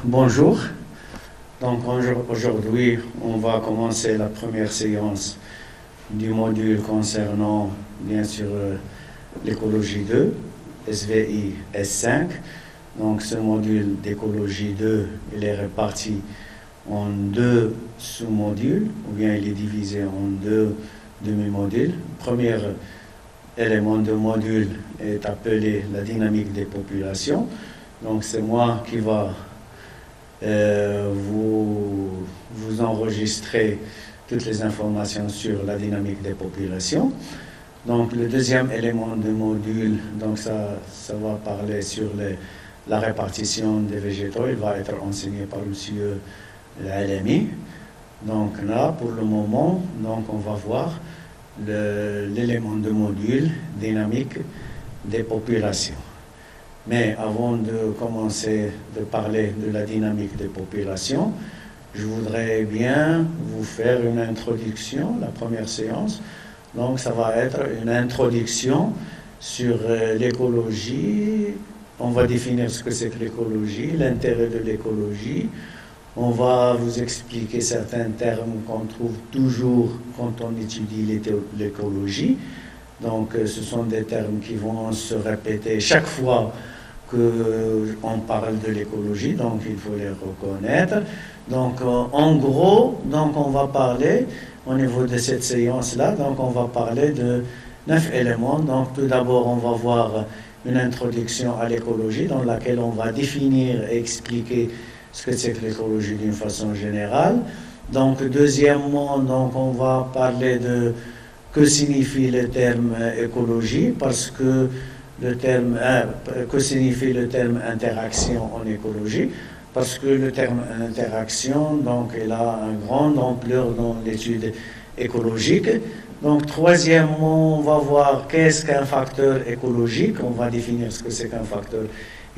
Bonjour. Donc aujourd'hui, on va commencer la première séance du module concernant bien sûr l'écologie 2, SVI S5. Donc ce module d'écologie 2, il est réparti en deux sous-modules, ou bien il est divisé en deux demi-modules. Le premier élément de module est appelé la dynamique des populations. Donc c'est moi qui va vous enregistrez toutes les informations sur la dynamique des populations. Donc le deuxième élément de module, donc ça va parler sur la répartition des végétaux. Il va être enseigné par monsieur l'Alemi. Donc là, pour le moment, donc on va voir l'élément de module dynamique des populations. Mais avant de commencer de parler de la dynamique des populations, je voudrais bien vous faire une introduction, la première séance. Donc ça va être une introduction sur l'écologie. On va définir ce que c'est que l'écologie, l'intérêt de l'écologie. On va vous expliquer certains termes qu'on trouve toujours quand on étudie l'écologie. Donc ce sont des termes qui vont se répéter chaque fois qu'on parle de l'écologie, donc il faut les reconnaître. Donc en gros, donc on va parler au niveau de cette séance-là, donc on va parler de 9 éléments. Donc tout d'abord, on va voir une introduction à l'écologie dans laquelle on va définir et expliquer ce que c'est que l'écologie d'une façon générale. Donc deuxièmement, donc on va parler de que signifie le terme écologie, parce que que signifie le terme interaction en écologie, parce que le terme interaction, donc, il a une grande ampleur dans l'étude écologique. Donc, troisièmement, on va voir qu'est-ce qu'un facteur écologique, on va définir ce que c'est qu'un facteur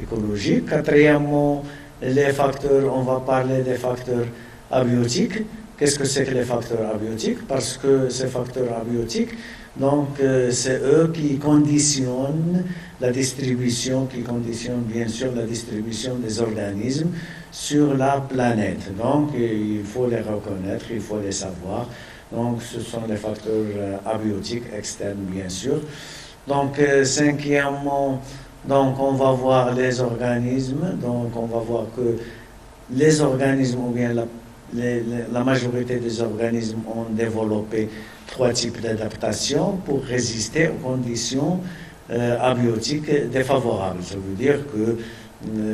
écologique. Quatrièmement, les facteurs, on va parler des facteurs abiotiques. Qu'est-ce que c'est que les facteurs abiotiques? Parce que ces facteurs abiotiques, donc c'est eux qui conditionnent la distribution, qui conditionnent bien sûr la distribution des organismes sur la planète. Donc il faut les reconnaître, il faut les savoir. Donc ce sont les facteurs abiotiques externes bien sûr. Donc cinquièmement, donc on va voir les organismes. Donc on va voir que les organismes ou bien la majorité des organismes ont développé 3 types d'adaptation pour résister aux conditions abiotiques défavorables. Ça veut dire que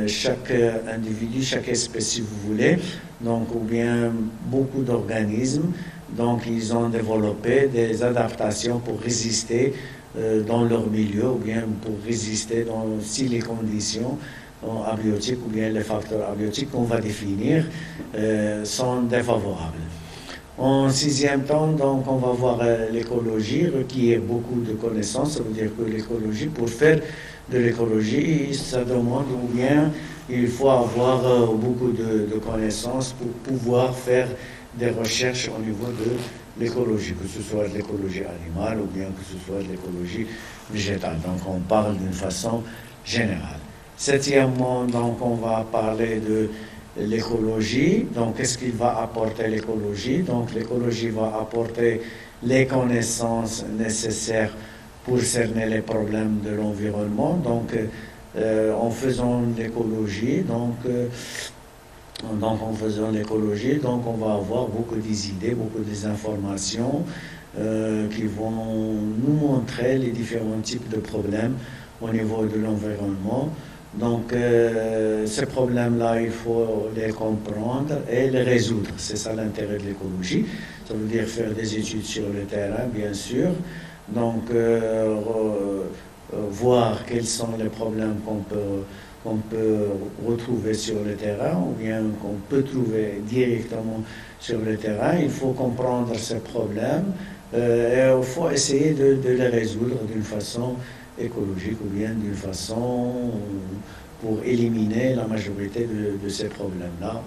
chaque individu, chaque espèce, si vous voulez, donc, ou bien beaucoup d'organismes, donc ils ont développé des adaptations pour résister dans leur milieu, ou bien pour résister si les conditions abiotiques ou bien les facteurs abiotiques qu'on va définir sont défavorables. En sixième temps, donc, on va voir l'écologie requiert beaucoup de connaissances. Ça veut dire que l'écologie, pour faire de l'écologie, ça demande ou bien il faut avoir beaucoup de connaissances pour pouvoir faire des recherches au niveau de l'écologie, que ce soit de l'écologie animale ou bien que ce soit de l'écologie végétale. Donc on parle d'une façon générale. Septièmement, donc on va parler de l'écologie. Donc qu'est-ce qu'il va apporter l'écologie? Donc l'écologie va apporter les connaissances nécessaires pour cerner les problèmes de l'environnement. Donc en faisant l'écologie, donc en faisant l'écologie, donc on va avoir beaucoup d'idées, beaucoup d'informations qui vont nous montrer les différents types de problèmes au niveau de l'environnement. Donc ces problèmes-là, il faut les comprendre et les résoudre. C'est ça l'intérêt de l'écologie. Ça veut dire faire des études sur le terrain, bien sûr. Donc voir quels sont les problèmes qu'on peut retrouver sur le terrain ou bien qu'on peut trouver directement sur le terrain. Il faut comprendre ces problèmes et il faut essayer de les résoudre d'une façon écologique ou bien d'une façon pour éliminer la majorité de ces problèmes-là.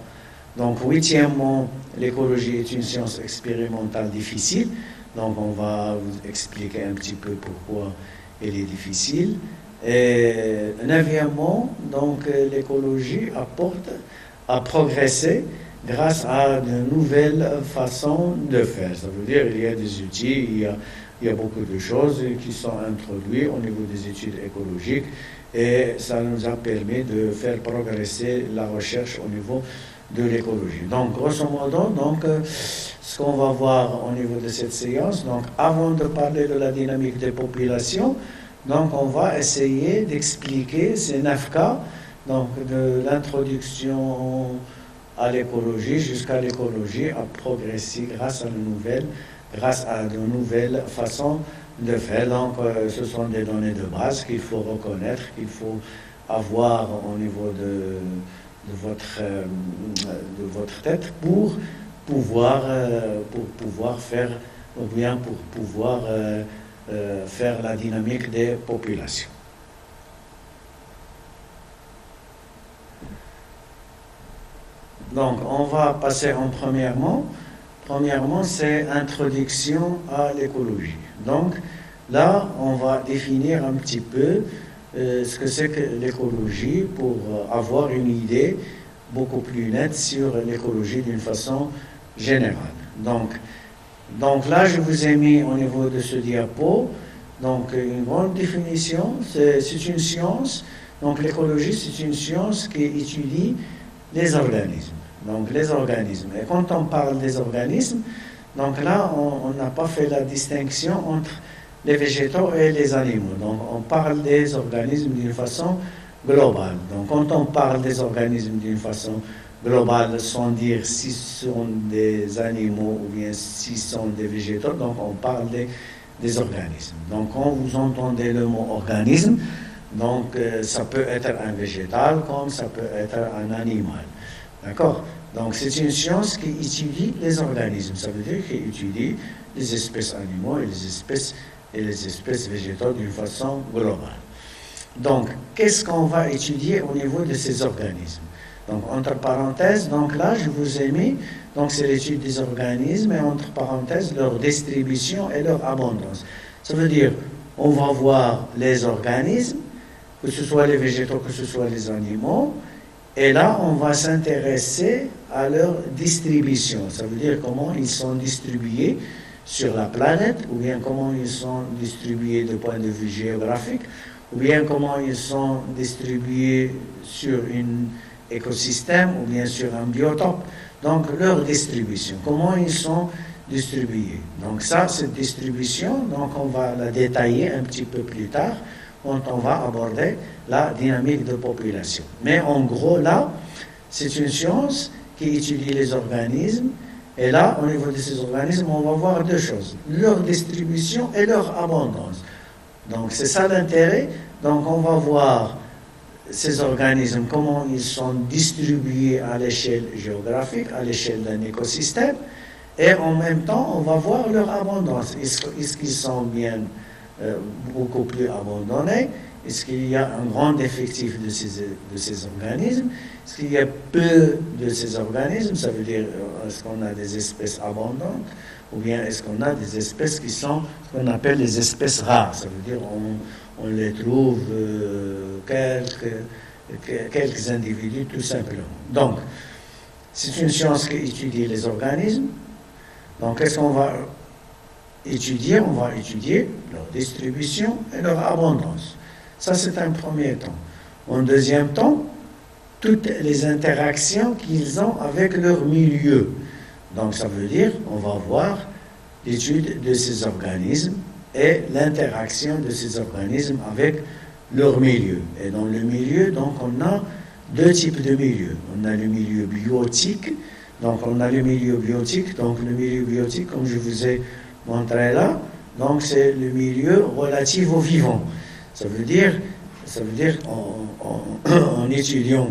Donc, huitièmement, l'écologie est une science expérimentale difficile. Donc, on va vous expliquer un petit peu pourquoi elle est difficile. Et neuvièmement, donc, l'écologie apporte a progressé grâce à de nouvelles façons de faire. Ça veut dire qu'il y a des outils, il y a beaucoup de choses qui sont introduites au niveau des études écologiques et ça nous a permis de faire progresser la recherche au niveau de l'écologie. Donc, grosso modo, ce qu'on va voir au niveau de cette séance, donc avant de parler de la dynamique des populations, donc on va essayer d'expliquer ces 9 cas, donc de l'introduction à l'écologie jusqu'à l'écologie a progressé grâce à de nouvelles façons de faire. Donc, ce sont des données de base qu'il faut reconnaître, qu'il faut avoir au niveau de votre tête pour pouvoir faire, ou bien pour pouvoir faire la dynamique des populations. Donc, on va passer en premièrement. Premièrement, c'est introduction à l'écologie. Donc, là, on va définir un petit peu ce que c'est que l'écologie pour avoir une idée beaucoup plus nette sur l'écologie d'une façon générale. Donc là, je vous ai mis au niveau de ce diapo donc une grande définition. C'est une science. Donc l'écologie, c'est une science qui étudie les organismes. Donc les organismes. Et quand on parle des organismes, donc là, on n'a pas fait la distinction entre les végétaux et les animaux. Donc on parle des organismes d'une façon globale. Donc quand on parle des organismes d'une façon globale, sans dire si ce sont des animaux ou bien si ce sont des végétaux, donc on parle des organismes. Donc quand vous entendez le mot organisme, donc ça peut être un végétal comme ça peut être un animal. D'accord? Donc c'est une science qui étudie les organismes. Ça veut dire qu'il étudie les espèces animaux et les espèces végétales d'une façon globale. Donc, qu'est-ce qu'on va étudier au niveau de ces organismes? Donc, entre parenthèses, donc là, je vous ai mis, donc c'est l'étude des organismes et entre parenthèses, leur distribution et leur abondance. Ça veut dire, on va voir les organismes, que ce soit les végétaux, que ce soit les animaux, et là, on va s'intéresser à leur distribution. Ça veut dire comment ils sont distribués sur la planète, ou bien comment ils sont distribués de point de vue géographique, ou bien comment ils sont distribués sur un écosystème, ou bien sur un biotope. Donc, leur distribution, comment ils sont distribués. Donc ça, cette distribution, donc on va la détailler un petit peu plus tard, quand on va aborder la dynamique de population. Mais en gros, là, c'est une science qui étudie les organismes. Et là, au niveau de ces organismes, on va voir 2 choses. Leur distribution et leur abondance. Donc, c'est ça l'intérêt. Donc, on va voir ces organismes, comment ils sont distribués à l'échelle géographique, à l'échelle d'un écosystème. Et en même temps, on va voir leur abondance. Est-ce qu'ils sont bien beaucoup plus abandonnés? Est-ce qu'il y a un grand effectif de ces organismes? Est-ce qu'il y a peu de ces organismes? Ça veut dire, est-ce qu'on a des espèces abondantes? Ou bien est-ce qu'on a des espèces qui sont ce qu'on appelle les espèces rares? Ça veut dire on les trouve quelques individus tout simplement. Donc, c'est une science qui étudie les organismes. Donc, qu'est-ce qu'on va étudier? On va étudier leur distribution et leur abondance. Ça, c'est un premier temps. En deuxième temps, toutes les interactions qu'ils ont avec leur milieu. Donc, ça veut dire, on va voir l'étude de ces organismes et l'interaction de ces organismes avec leur milieu. Et dans le milieu, donc, on a 2 types de milieux. On a le milieu biotique. Donc, on a le milieu biotique. Donc, le milieu biotique, comme je vous ai montré là, donc, c'est le milieu relatif au vivant. Ça veut dire en étudiant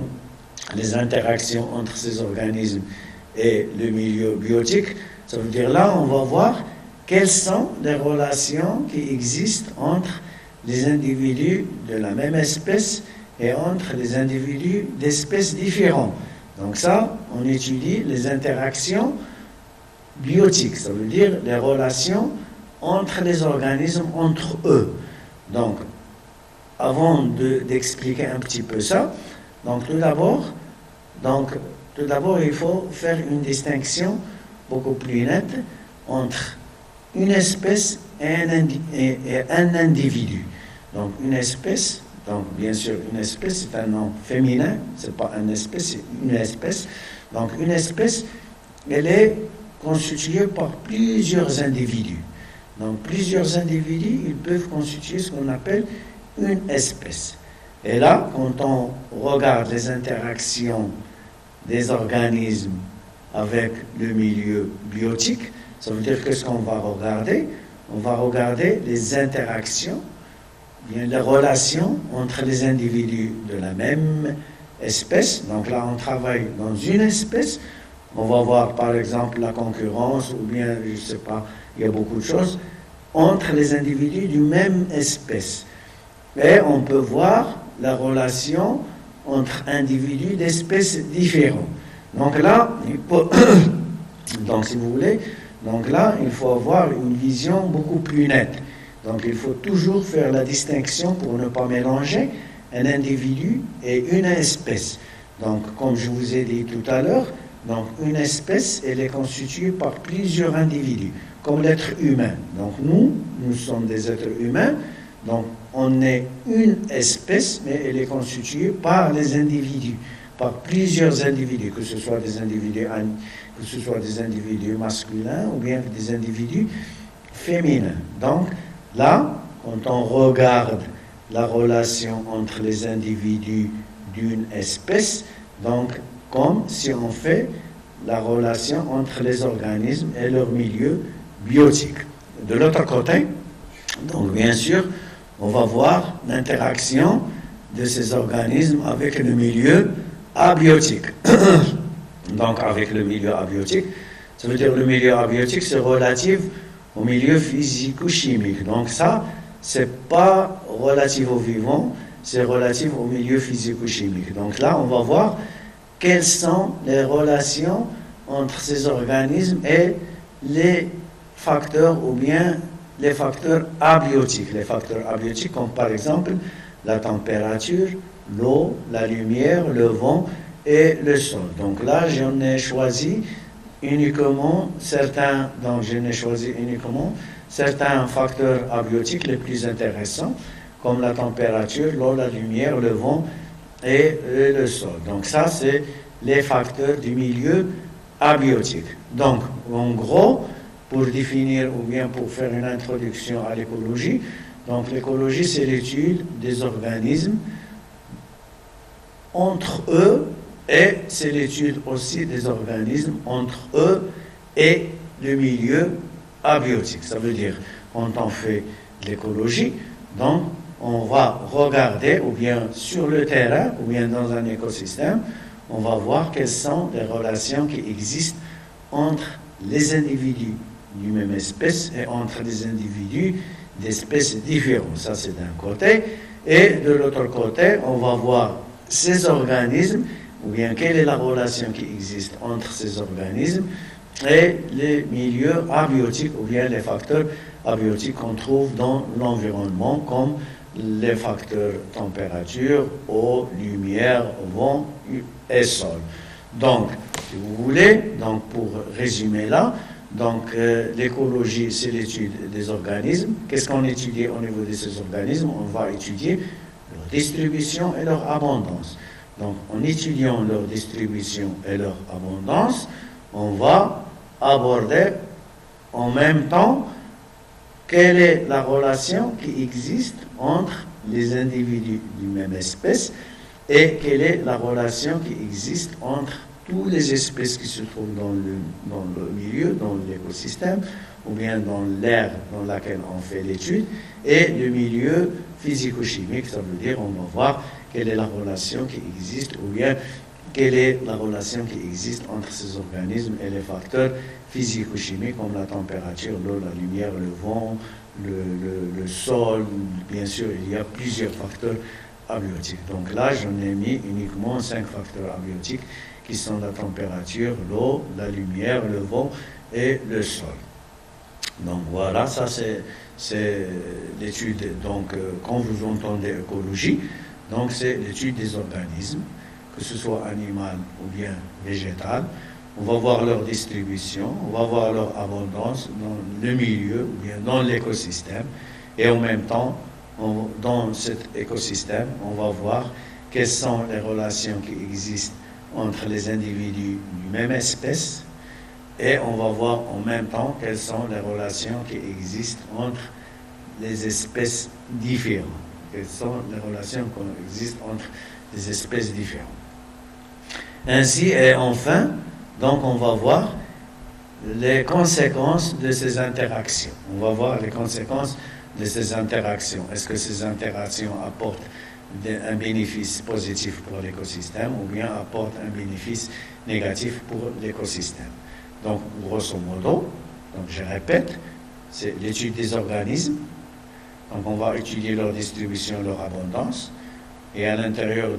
les interactions entre ces organismes et le milieu biotique, ça veut dire là, on va voir quelles sont les relations qui existent entre les individus de la même espèce et entre les individus d'espèces différentes. Donc ça, on étudie les interactions biotiques, ça veut dire les relations entre les organismes, entre eux. Donc, avant d'expliquer un petit peu ça, donc tout tout d'abord, il faut faire une distinction beaucoup plus nette entre une espèce et un individu. Donc, une espèce, donc bien sûr, une espèce, c'est un nom féminin, c'est pas une espèce, c'est une espèce. Donc, une espèce, elle est constituée par plusieurs individus. Donc, plusieurs individus, ils peuvent constituer ce qu'on appelle une espèce. Et là, quand on regarde les interactions des organismes avec le milieu biotique, ça veut dire que ce qu'on va regarder, on va regarder les interactions, bien les relations entre les individus de la même espèce. Donc là, on travaille dans une espèce. On va voir par exemple la concurrence ou bien, je ne sais pas, il y a beaucoup de choses entre les individus d'une même espèce. Et on peut voir la relation entre individus d'espèces différentes. Donc là, donc si vous voulez, donc là, il faut avoir une vision beaucoup plus nette. Donc il faut toujours faire la distinction pour ne pas mélanger un individu et une espèce. Donc comme je vous ai dit tout à l'heure, donc une espèce, elle est constituée par plusieurs individus, comme l'être humain. Donc nous sommes des êtres humains, donc on est une espèce, mais elle est constituée par les individus, par plusieurs individus, que ce soit des individus masculins ou bien des individus féminins. Donc là, quand on regarde la relation entre les individus d'une espèce, donc comme si on fait la relation entre les organismes et leur milieu biotique. De l'autre côté, donc bien sûr, on va voir l'interaction de ces organismes avec le milieu abiotique. Donc avec le milieu abiotique, ça veut dire le milieu abiotique, c'est relatif au milieu physico-chimique. Donc ça, c'est pas relatif au vivant, c'est relatif au milieu physico-chimique. Donc là, on va voir quelles sont les relations entre ces organismes et les facteurs ou bien les facteurs abiotiques. Les facteurs abiotiques comme par exemple la température, l'eau, la lumière, le vent et le sol. Donc là, j'en ai choisi uniquement certains facteurs abiotiques les plus intéressants, comme la température, l'eau, la lumière, le vent et le sol. Donc ça, c'est les facteurs du milieu abiotique. Donc, en gros, pour définir ou bien pour faire une introduction à l'écologie, donc l'écologie, c'est l'étude des organismes entre eux et c'est l'étude aussi des organismes entre eux et le milieu abiotique. Ça veut dire, quand on fait l'écologie, donc on va regarder, ou bien sur le terrain, ou bien dans un écosystème, on va voir quelles sont les relations qui existent entre les individus d'une même espèce et entre les individus d'espèces différentes. Ça, c'est d'un côté. Et de l'autre côté, on va voir ces organismes, ou bien quelle est la relation qui existe entre ces organismes et les milieux abiotiques, ou bien les facteurs abiotiques qu'on trouve dans l'environnement, comme les facteurs température, eau, lumière, vent et sol. Donc, si vous voulez, donc pour résumer là, donc l'écologie, c'est l'étude des organismes. Qu'est-ce qu'on étudie au niveau de ces organismes? On va étudier leur distribution et leur abondance. Donc, en étudiant leur distribution et leur abondance, on va aborder en même temps quelle est la relation qui existe entre les individus d'une même espèce et quelle est la relation qui existe entre toutes les espèces qui se trouvent dans le milieu, dans l'écosystème, ou bien dans l'aire dans laquelle on fait l'étude, et le milieu physico-chimique. Ça veut dire on va voir quelle est la relation qui existe, ou bien quelle est la relation qui existe entre ces organismes et les facteurs physico-chimiques comme la température, l'eau, la lumière, le vent, le sol. Bien sûr, il y a plusieurs facteurs abiotiques. Donc là, j'en ai mis uniquement 5 facteurs abiotiques qui sont la température, l'eau, la lumière, le vent et le sol. Donc voilà, ça c'est l'étude. Donc quand vous entendez écologie, donc c'est l'étude des organismes que ce soit animal ou bien végétal. On va voir leur distribution, on va voir leur abondance dans le milieu ou bien dans l'écosystème. Et en même temps, dans cet écosystème, on va voir quelles sont les relations qui existent entre les individus d'une même espèce. Et on va voir en même temps quelles sont les relations qui existent entre les espèces différentes. Quelles sont les relations qui existent entre les espèces différentes. Ainsi, et enfin, donc on va voir les conséquences de ces interactions. On va voir les conséquences de ces interactions. Est-ce que ces interactions apportent un bénéfice positif pour l'écosystème ou bien apportent un bénéfice négatif pour l'écosystème? Donc, grosso modo, donc je répète, c'est l'étude des organismes. Donc, on va étudier leur distribution, leur abondance. Et à l'intérieur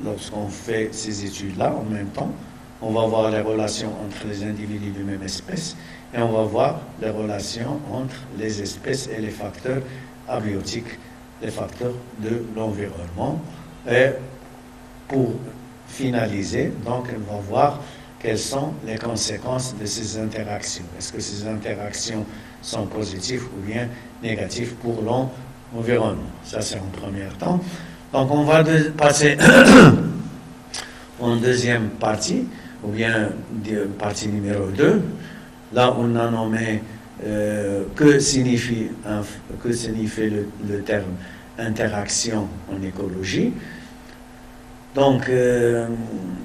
lorsqu'on fait ces études-là, en même temps, on va voir les relations entre les individus de même espèce et on va voir les relations entre les espèces et les facteurs abiotiques, les facteurs de l'environnement. Et pour finaliser, donc, on va voir quelles sont les conséquences de ces interactions. Est-ce que ces interactions sont positives ou bien négatives pour l'environnement? Ça, c'est en premier temps. Donc, on va passer en deuxième partie, ou bien partie numéro 2. Là, on a nommé que signifie le terme interaction en écologie. Donc,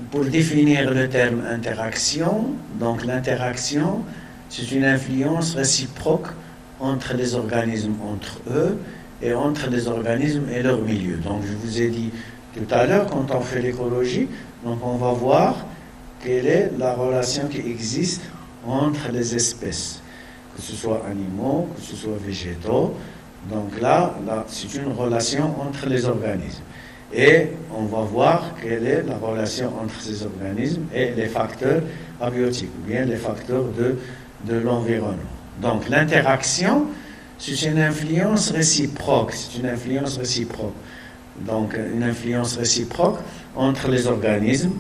pour définir le terme interaction, donc l'interaction, c'est une influence réciproque entre les organismes entre eux et entre les organismes et leur milieu. Donc, je vous ai dit tout à l'heure, quand on fait l'écologie, donc on va voir quelle est la relation qui existe entre les espèces, que ce soit animaux, que ce soit végétaux. Donc là c'est une relation entre les organismes. Et on va voir quelle est la relation entre ces organismes et les facteurs abiotiques, ou bien les facteurs de l'environnement. Donc l'interaction, c'est une influence réciproque. C'est une influence réciproque. Donc une influence réciproque entre les organismes.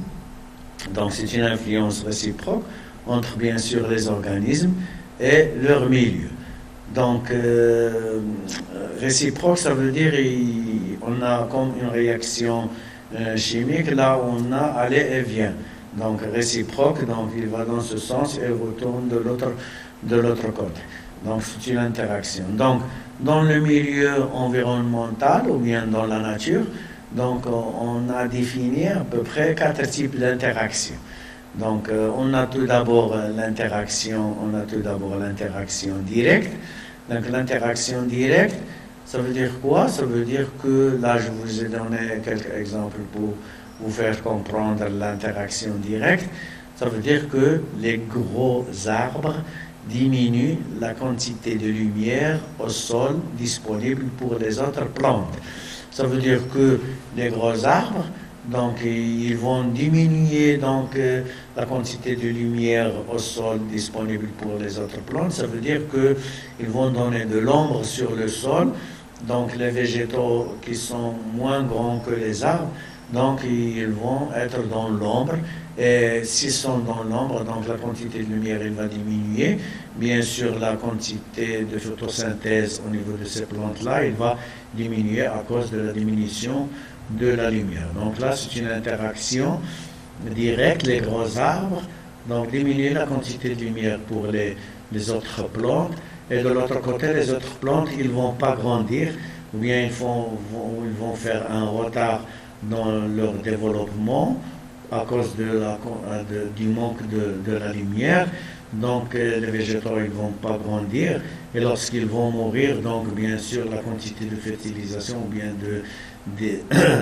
Donc c'est une influence réciproque entre bien sûr les organismes et leur milieu. Donc réciproque, ça veut dire on a comme une réaction chimique, là on a aller et vient. Donc réciproque, donc il va dans ce sens et retourne de l'autre côté. Donc c'est une interaction. Donc dans le milieu environnemental ou bien dans la nature, donc on a défini à peu près 4 types d'interactions. Donc on a tout d'abord l'interaction directe. Donc l'interaction directe, ça veut dire quoi? Ça veut dire que, là je vous ai donné quelques exemples pour vous faire comprendre l'interaction directe. Ça veut dire que les gros arbres diminuent la quantité de lumière au sol disponible pour les autres plantes. Ça veut dire que les gros arbres, donc ils vont diminuer donc la quantité de lumière au sol disponible pour les autres plantes. Ça veut dire qu'ils vont donner de l'ombre sur le sol. Donc les végétaux qui sont moins grands que les arbres, donc ils vont être dans l'ombre. Et s'ils sont dans l'ombre, donc la quantité de lumière elle va diminuer. Bien sûr, la quantité de photosynthèse au niveau de ces plantes-là, il va diminuer à cause de la diminution de la lumière. Donc là, c'est une interaction directe, les gros arbres, donc diminuer la quantité de lumière pour les autres plantes, et de l'autre côté, les autres plantes, ils ne vont pas grandir, ou bien ils vont faire un retard dans leur développement à cause du manque de la lumière. Donc les végétaux ils vont pas grandir, et lorsqu'ils vont mourir, donc bien sûr la quantité de fertilisation ou bien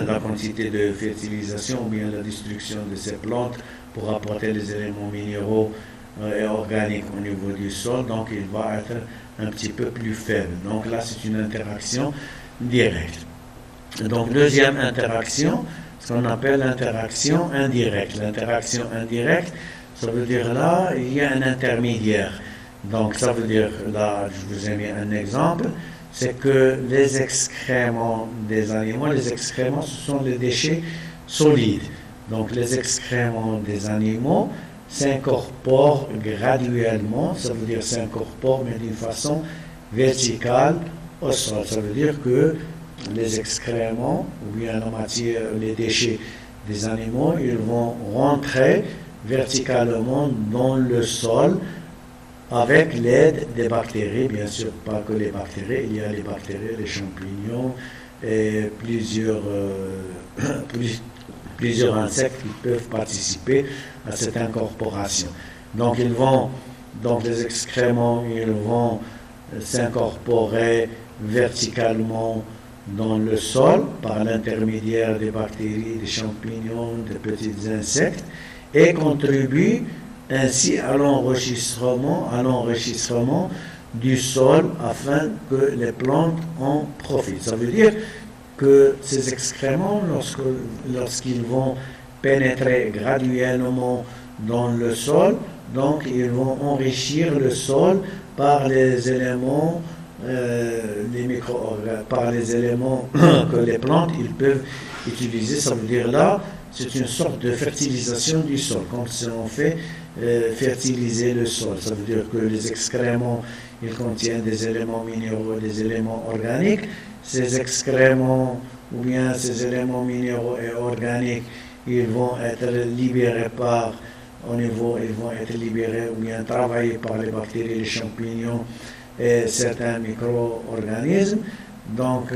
la quantité de fertilisation ou bien la destruction de ces plantes pour apporter les éléments minéraux et organiques au niveau du sol, donc il va être un petit peu plus faible. Donc là c'est une interaction directe. Donc deuxième interaction, ce qu'on appelle l'interaction indirecte. L'interaction indirecte, ça veut dire là, il y a un intermédiaire. Donc ça veut dire, là, je vous ai mis un exemple, c'est que les excréments des animaux, les excréments, ce sont les déchets solides. Donc les excréments des animaux s'incorporent graduellement, ça veut dire s'incorporent mais d'une façon verticale au sol. Ça veut dire que les excréments ou bien la matière, les déchets des animaux, ils vont rentrer verticalement dans le sol avec l'aide des bactéries, bien sûr, pas que les bactéries, il y a les bactéries, les champignons et plusieurs insectes qui peuvent participer à cette incorporation. Donc les excréments, ils vont s'incorporer verticalement dans le sol par l'intermédiaire des bactéries, des champignons, des petits insectes et contribuent ainsi à l'enrichissement du sol afin que les plantes en profitent. Ça veut dire que ces excréments, lorsqu'ils vont pénétrer graduellement dans le sol, donc ils vont enrichir le sol par les éléments par les éléments que les plantes ils peuvent utiliser. Ça veut dire là, c'est une sorte de fertilisation du sol, comme si on fait fertiliser le sol. Ça veut dire que les excréments, ils contiennent des éléments minéraux, des éléments organiques. Ces excréments ou bien ces éléments minéraux et organiques, ils vont être libérés ils vont être libérés ou bien travaillés par les bactéries, les champignons et certains micro-organismes. Donc,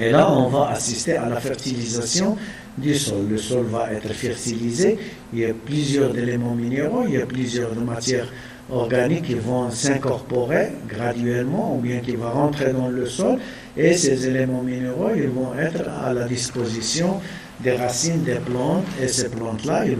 et là, on va assister à la fertilisation du sol. Le sol va être fertilisé. Il y a plusieurs éléments minéraux, il y a plusieurs matières organiques qui vont s'incorporer graduellement ou bien qui vont rentrer dans le sol. Et ces éléments minéraux, ils vont être à la disposition des racines des plantes. Et ces plantes-là, ils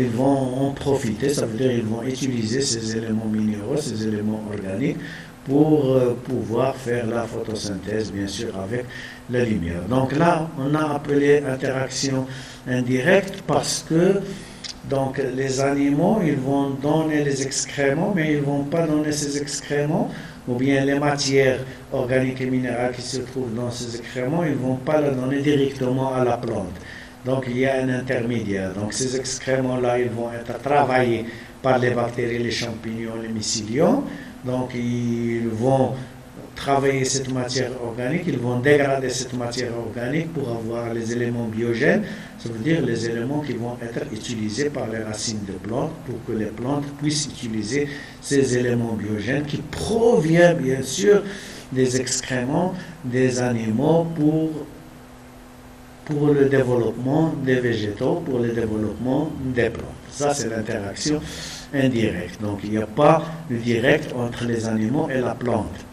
vont en profiter. Ça veut dire qu'ils vont utiliser ces éléments minéraux, ces éléments organiques pour pouvoir faire la photosynthèse, bien sûr, avec la lumière. Donc là, on a appelé interaction indirecte parce que donc, les animaux, ils vont donner les excréments, mais ils ne vont pas donner ces excréments, ou bien les matières organiques et minérales qui se trouvent dans ces excréments, ils ne vont pas les donner directement à la plante. Donc, il y a un intermédiaire. Donc, ces excréments-là, ils vont être travaillés par les bactéries, les champignons, les mycéliums. Donc, ils vont travailler cette matière organique, ils vont dégrader cette matière organique pour avoir les éléments biogènes, ça veut dire les éléments qui vont être utilisés par les racines de plantes pour que les plantes puissent utiliser ces éléments biogènes qui proviennent bien sûr des excréments des animaux pour le développement des végétaux, pour le développement des plantes. Ça, c'est l'interaction indirecte. Donc, il n'y a pas de direct entre les animaux et la plante.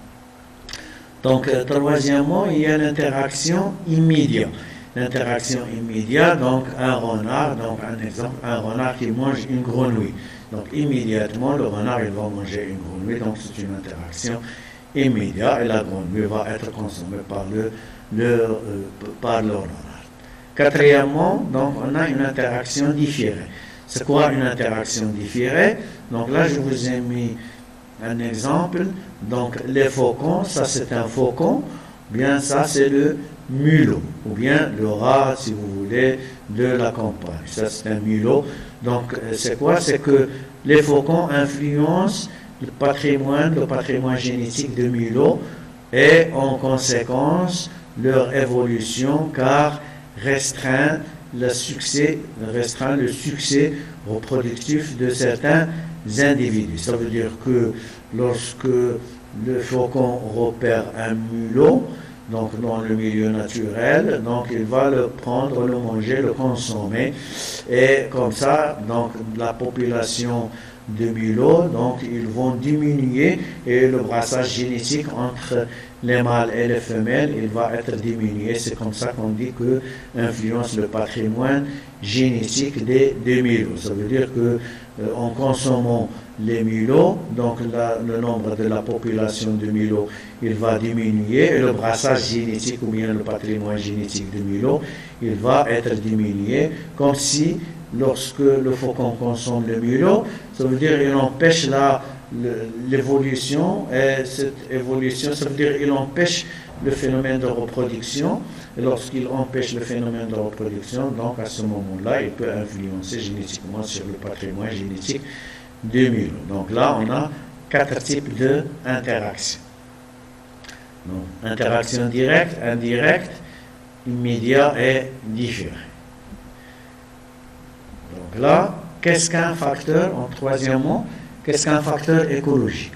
Donc, troisièmement, il y a l'interaction immédiate. L'interaction immédiate, donc un renard, donc un exemple, un renard qui mange une grenouille. Donc, immédiatement, le renard, il va manger une grenouille, donc c'est une interaction immédiate et la grenouille va être consommée par le renard. Quatrièmement, donc, on a une interaction différée. C'est quoi une interaction différée? Donc là, je vous ai mis un exemple. Donc, les faucons, ça c'est un faucon, bien ça c'est le mulot, ou bien le rat, si vous voulez, de la campagne. Ça c'est un mulot. Donc, c'est quoi? C'est que les faucons influencent le patrimoine génétique de mulot et en conséquence leur évolution car restreint le succès reproductif de certains individus. Ça veut dire que lorsque le faucon repère un mulot, donc dans le milieu naturel, donc il va le prendre, le manger, le consommer, et comme ça, donc la population de mulots, donc ils vont diminuer et le brassage génétique entre les mâles et les femelles, il va être diminué. C'est comme ça qu'on dit que influence le patrimoine génétique des mulots. Ça veut dire que en consommant les mulots, donc le nombre de la population de mulots, il va diminuer et le brassage génétique ou bien le patrimoine génétique de mulots, il va être diminué, comme si lorsque le faucon consomme le mulot, ça veut dire qu'il empêche l'évolution, et cette évolution, ça veut dire qu'il empêche le phénomène de reproduction, et lorsqu'il empêche le phénomène de reproduction, donc à ce moment-là, il peut influencer génétiquement sur le patrimoine génétique du milieu. Donc là, on a 4 types d'interactions. Interaction directe, indirecte, immédiat et différé. Donc là, qu'est-ce qu'un facteur, troisièmement, qu'est-ce qu'un facteur écologique?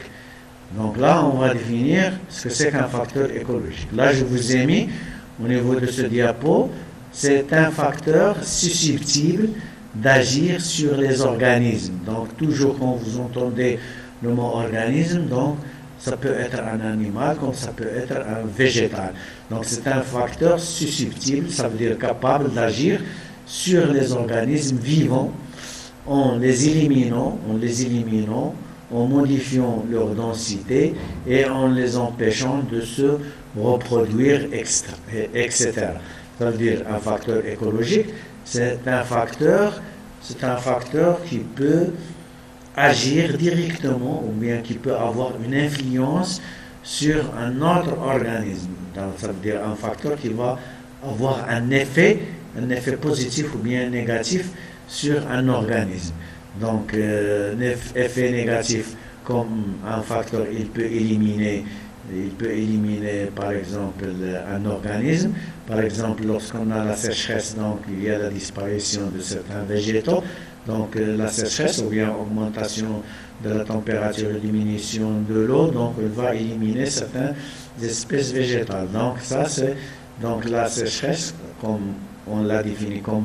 Donc là, on va définir ce que c'est qu'un facteur écologique. Là, je vous ai mis, au niveau de ce diapo, c'est un facteur susceptible d'agir sur les organismes. Donc, toujours quand vous entendez le mot organisme, donc, ça peut être un animal comme ça peut être un végétal. Donc, c'est un facteur susceptible, ça veut dire capable d'agir sur les organismes vivants en les éliminant, en modifiant leur densité et en les empêchant de se reproduire, etc. Ça veut dire un facteur écologique, c'est un facteur qui peut agir directement ou bien qui peut avoir une influence sur un autre organisme. Donc, ça veut dire un facteur qui va avoir un effet positif ou bien négatif sur un organisme. Donc, effet négatif comme un facteur, il peut éliminer par exemple un organisme. Par exemple, lorsqu'on a la sécheresse, donc il y a la disparition de certains végétaux. Donc la sécheresse ou bien augmentation de la température, diminution de l'eau, donc elle va éliminer certaines espèces végétales. Donc ça c'est donc la sécheresse, comme on l'a défini comme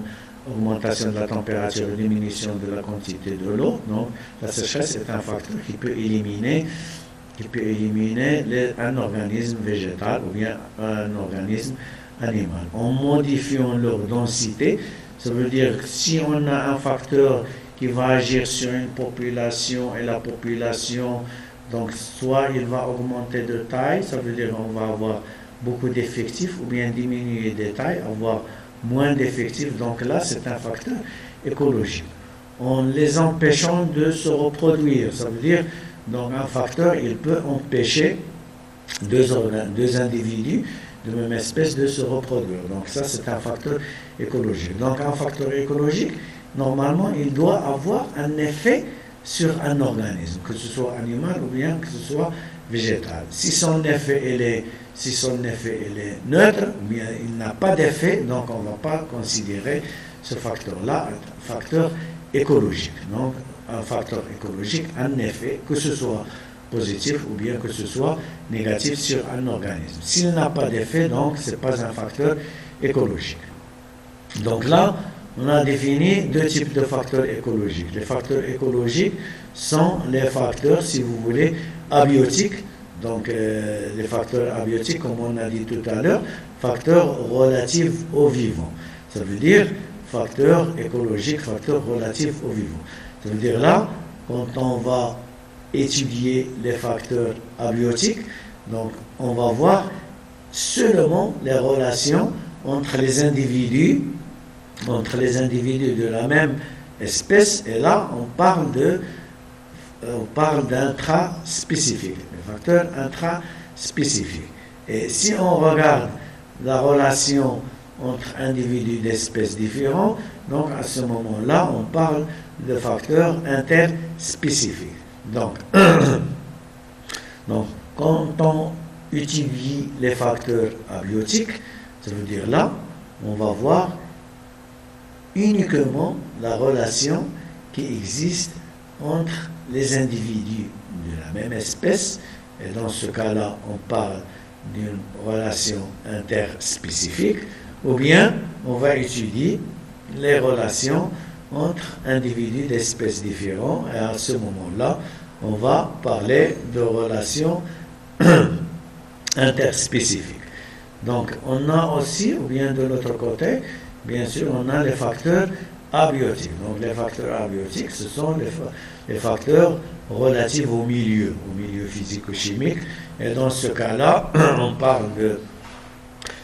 augmentation de la température, diminution de la quantité de l'eau. Donc la sécheresse est un facteur qui peut éliminer un organisme végétal ou bien un organisme animal. En modifiant leur densité, ça veut dire que si on a un facteur qui va agir sur une population et la population, donc soit il va augmenter de taille, ça veut dire qu'on va avoir beaucoup d'effectifs, ou bien diminuer de taille, avoir moins d'effectifs. Donc là, c'est un facteur écologique. En les empêchant de se reproduire, ça veut dire donc un facteur, il peut empêcher deux individus de même espèce de se reproduire. Donc ça, c'est un facteur écologique. Donc un facteur écologique, normalement, il doit avoir un effet sur un organisme, que ce soit animal ou bien que ce soit végétal. Si son effet est neutre, ou bien il n'a pas d'effet, donc on ne va pas considérer ce facteur-là un facteur écologique. Donc un facteur écologique, un effet, que ce soit positif ou bien que ce soit négatif sur un organisme. S'il n'a pas d'effet, donc ce n'est pas un facteur écologique. Donc là, on a défini 2 types de facteurs écologiques. Les facteurs écologiques sont les facteurs, si vous voulez, abiotiques. Donc les facteurs abiotiques, comme on a dit tout à l'heure, facteurs relatifs au vivant. Ça veut dire facteur écologique, facteur relatif au vivant. Ça veut dire là, quand on va étudier les facteurs abiotiques, donc on va voir seulement les relations entre les individus de la même espèce, et là on parle d'intraspécifiques, les facteurs intraspécifiques. Et si on regarde la relation entre individus d'espèces différentes, donc à ce moment-là on parle de facteurs interspécifiques. Donc quand on utilise les facteurs abiotiques, ça veut dire là, on va voir uniquement la relation qui existe entre les individus de la même espèce, et dans ce cas-là, on parle d'une relation interspécifique, ou bien on va étudier les relations entre individus d'espèces différentes, et à ce moment-là, on va parler de relations interspécifiques. Donc, on a aussi, ou bien de l'autre côté, bien sûr, on a les facteurs abiotiques. Donc, les facteurs abiotiques, ce sont les facteurs relatifs au milieu physico-chimique. Et dans ce cas-là, on parle de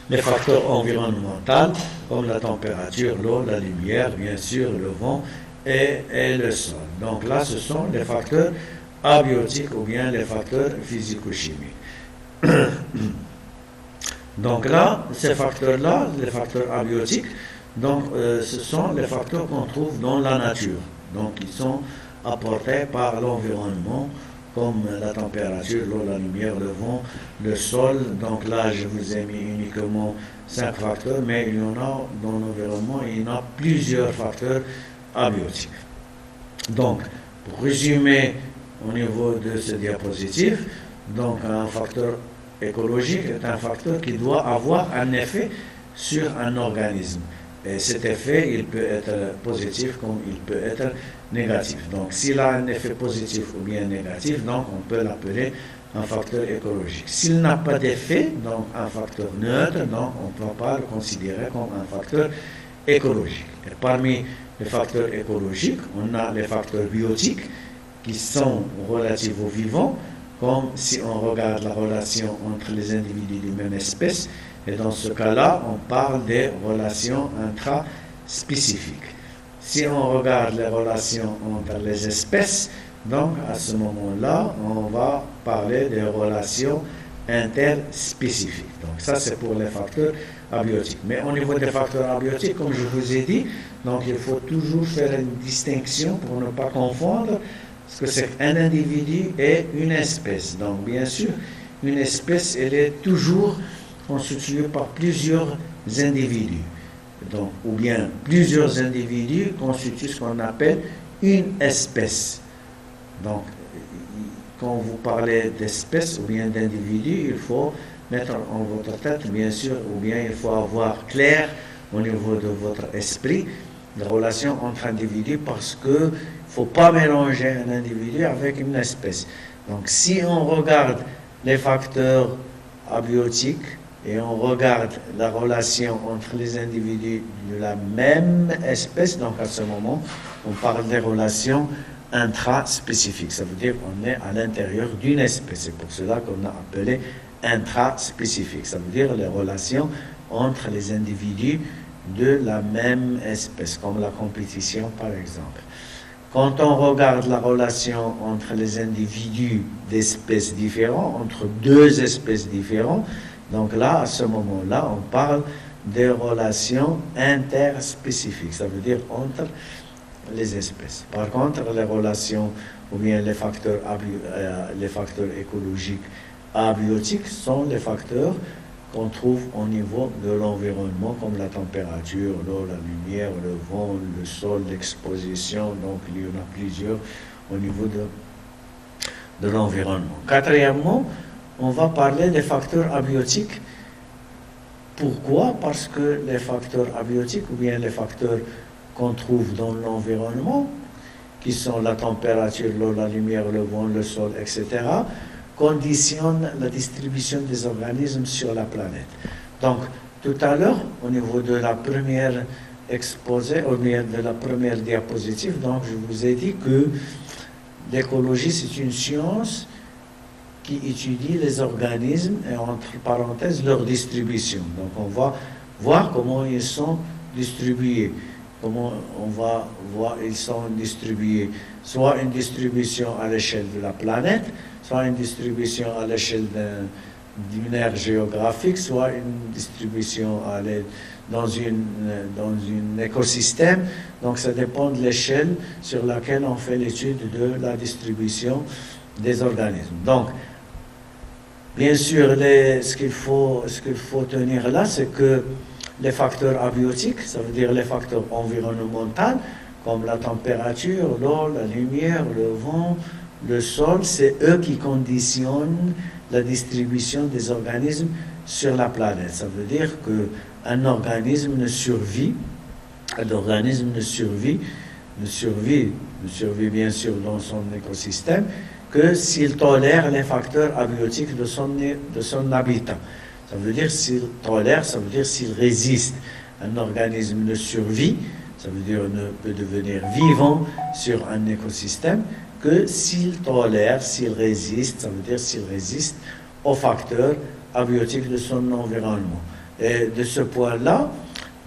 les facteurs environnementaux, comme la température, l'eau, la lumière, bien sûr, le vent et le sol. Donc là, ce sont les facteurs abiotiques ou bien les facteurs physico-chimiques. Donc là, ces facteurs-là, les facteurs abiotiques, donc ce sont les facteurs qu'on trouve dans la nature. Donc ils sont apportés par l'environnement, comme la température, l'eau, la lumière, le vent, le sol. Donc là, je vous ai mis uniquement 5 facteurs, mais il y en a dans l'environnement, il y en a plusieurs facteurs abiotiques. Donc, pour résumer au niveau de ce diapositive, donc un facteur écologique est un facteur qui doit avoir un effet sur un organisme. Et cet effet, il peut être positif comme il peut être négatif. Donc, s'il a un effet positif ou bien négatif, donc on peut l'appeler un facteur écologique. S'il n'a pas d'effet, donc un facteur neutre, donc on ne va pas le considérer comme un facteur écologique. Et parmi les facteurs écologiques, on a les facteurs biotiques qui sont relatifs aux vivants, comme si on regarde la relation entre les individus d'une même espèce. Et dans ce cas-là, on parle des relations intraspécifiques. Si on regarde les relations entre les espèces, donc à ce moment-là, on va parler des relations interspécifiques. Donc ça, c'est pour les facteurs abiotiques. Mais au niveau des facteurs abiotiques, comme je vous ai dit, donc il faut toujours faire une distinction pour ne pas confondre ce que c'est un individu et une espèce. Donc bien sûr, une espèce, elle est toujours constituée par plusieurs individus. Donc, ou bien plusieurs individus constituent ce qu'on appelle une espèce. Donc, quand vous parlez d'espèce ou bien d'individu, il faut mettre en votre tête, bien sûr, ou bien il faut avoir clair au niveau de votre esprit la relation entre individus, parce qu'il ne faut pas mélanger un individu avec une espèce. Donc, si on regarde les facteurs abiotiques et on regarde la relation entre les individus de la même espèce, donc à ce moment, on parle des relations intraspécifiques. Ça veut dire qu'on est à l'intérieur d'une espèce. C'est pour cela qu'on a appelé intraspécifique. Ça veut dire les relations entre les individus de la même espèce, comme la compétition par exemple. Quand on regarde la relation entre les individus d'espèces différentes, entre deux espèces différentes, donc là, à ce moment-là, on parle des relations interspécifiques, ça veut dire entre les espèces. Par contre, les relations ou bien les facteurs écologiques abiotiques sont les facteurs qu'on trouve au niveau de l'environnement, comme la température, l'eau, la lumière, le vent, le sol, l'exposition. Donc, il y en a plusieurs au niveau de l'environnement. Quatrièmement, on va parler des facteurs abiotiques. Pourquoi? Parce que les facteurs abiotiques, ou bien les facteurs qu'on trouve dans l'environnement, qui sont la température, l'eau, la lumière, le vent, le sol, etc., conditionnent la distribution des organismes sur la planète. Donc, tout à l'heure, au niveau de la première exposé, au niveau de la première diapositive, donc je vous ai dit que l'écologie, c'est une science qui étudie les organismes et entre parenthèses leur distribution. Donc on va voir comment ils sont distribués, comment on va voir ils sont distribués, soit une distribution à l'échelle de la planète, soit une distribution à l'échelle d'une aire géographique, soit une distribution dans un écosystème. Donc ça dépend de l'échelle sur laquelle on fait l'étude de la distribution des organismes. Donc, bien sûr, ce qu'il faut tenir là, c'est que les facteurs abiotiques, ça veut dire les facteurs environnementaux, comme la température, l'eau, la lumière, le vent, le sol, c'est eux qui conditionnent la distribution des organismes sur la planète. Ça veut dire qu'un organisme ne survit bien sûr dans son écosystème que s'il tolère les facteurs abiotiques de son habitat. Ça veut dire s'il tolère, ça veut dire s'il résiste. Un organisme ne survit, ça veut dire ne peut devenir vivant sur un écosystème que s'il tolère, s'il résiste, ça veut dire s'il résiste aux facteurs abiotiques de son environnement. Et de ce point-là,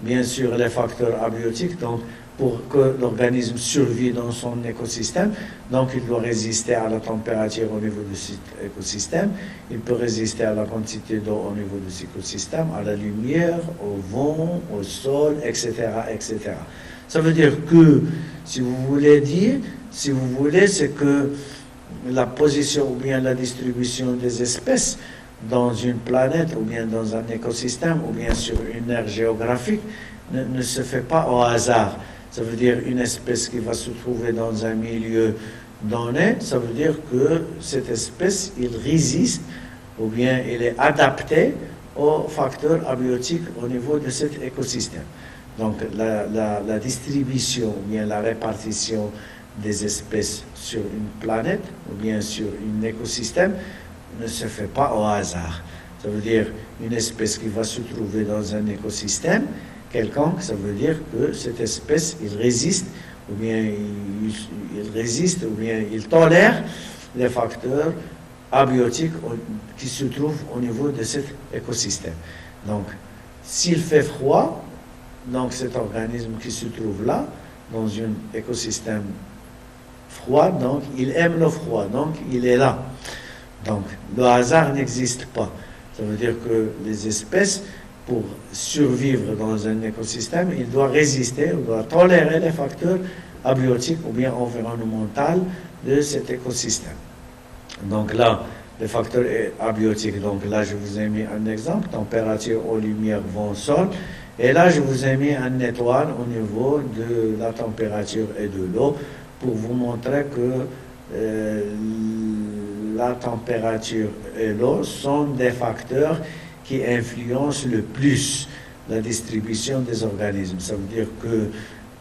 bien sûr, les facteurs abiotiques, donc, pour que l'organisme survive dans son écosystème. Donc, il doit résister à la température au niveau de cet écosystème. Il peut résister à la quantité d'eau au niveau de cet écosystème, à la lumière, au vent, au sol, etc., etc. Ça veut dire que, si vous voulez, c'est que la position ou bien la distribution des espèces dans une planète ou bien dans un écosystème ou bien sur une aire géographique ne se fait pas au hasard. Ça veut dire une espèce qui va se trouver dans un milieu donné, ça veut dire que cette espèce, il résiste ou bien il est adapté aux facteurs abiotiques au niveau de cet écosystème. Donc la distribution ou bien la répartition des espèces sur une planète ou bien sur un écosystème ne se fait pas au hasard. Ça veut dire une espèce qui va se trouver dans un écosystème quelconque, ça veut dire que cette espèce, il résiste ou bien il tolère les facteurs abiotiques qui se trouvent au niveau de cet écosystème. Donc, s'il fait froid, donc cet organisme qui se trouve là, dans un écosystème froid, donc il aime le froid, donc il est là. Donc, le hasard n'existe pas. Ça veut dire que les espèces, pour survivre dans un écosystème, il doit résister, il doit tolérer les facteurs abiotiques ou bien environnementaux de cet écosystème. Donc là, les facteurs abiotiques, donc là je vous ai mis un exemple, température, eau, lumière, vent, sol, et là je vous ai mis un étoile au niveau de la température et de l'eau pour vous montrer que la température et l'eau sont des facteurs qui influencent le plus la distribution des organismes. Ça veut dire que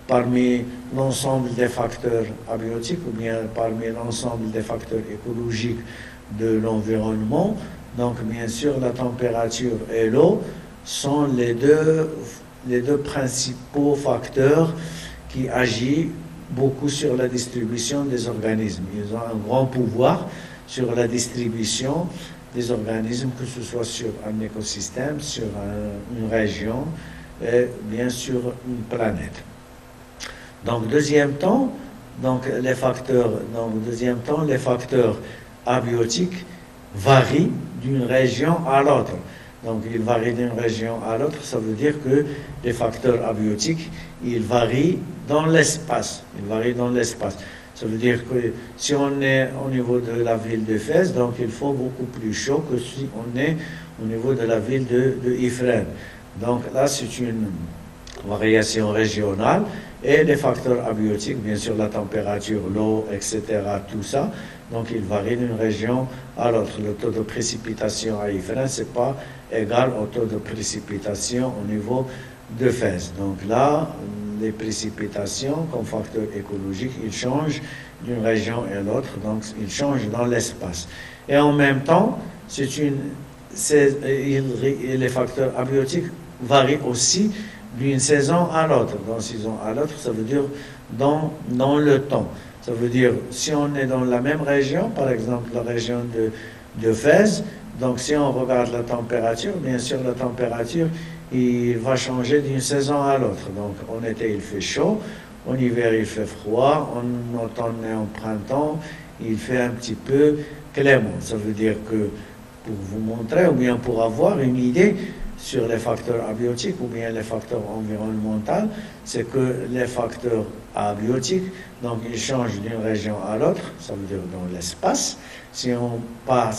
parmi l'ensemble des facteurs abiotiques ou bien parmi l'ensemble des facteurs écologiques de l'environnement, donc bien sûr la température et l'eau sont les deux principaux facteurs qui agissent beaucoup sur la distribution des organismes. Ils ont un grand pouvoir sur la distribution des organismes, que ce soit sur un écosystème, sur une région et bien sûr une planète. Donc, deuxième temps, les facteurs abiotiques varient d'une région à l'autre. Donc, ils varient d'une région à l'autre, ça veut dire que les facteurs abiotiques, ils varient dans l'espace. Ça veut dire que si on est au niveau de la ville de Fès, donc il faut beaucoup plus chaud que si on est au niveau de la ville de Ifrane. Donc là, c'est une variation régionale et les facteurs abiotiques, bien sûr la température, l'eau, etc., tout ça, donc il varie d'une région à l'autre. Le taux de précipitation à Ifrane, c'est pas égal au taux de précipitation au niveau de Fès. Donc là, les précipitations comme facteur écologique, ils changent d'une région à l'autre, donc ils changent dans l'espace. Et en même temps, les facteurs abiotiques varient aussi d'une saison à l'autre. D'une saison à l'autre, ça veut dire dans le temps. Ça veut dire, si on est dans la même région, par exemple la région de Fès, donc si on regarde la température, bien sûr la température, il va changer d'une saison à l'autre. Donc, en été, il fait chaud, en hiver, il fait froid, en automne et en printemps, il fait un petit peu clément. Ça veut dire que, pour vous montrer, ou bien pour avoir une idée sur les facteurs abiotiques, ou bien les facteurs environnementaux, c'est que les facteurs abiotiques, donc ils changent d'une région à l'autre, ça veut dire dans l'espace. Si on va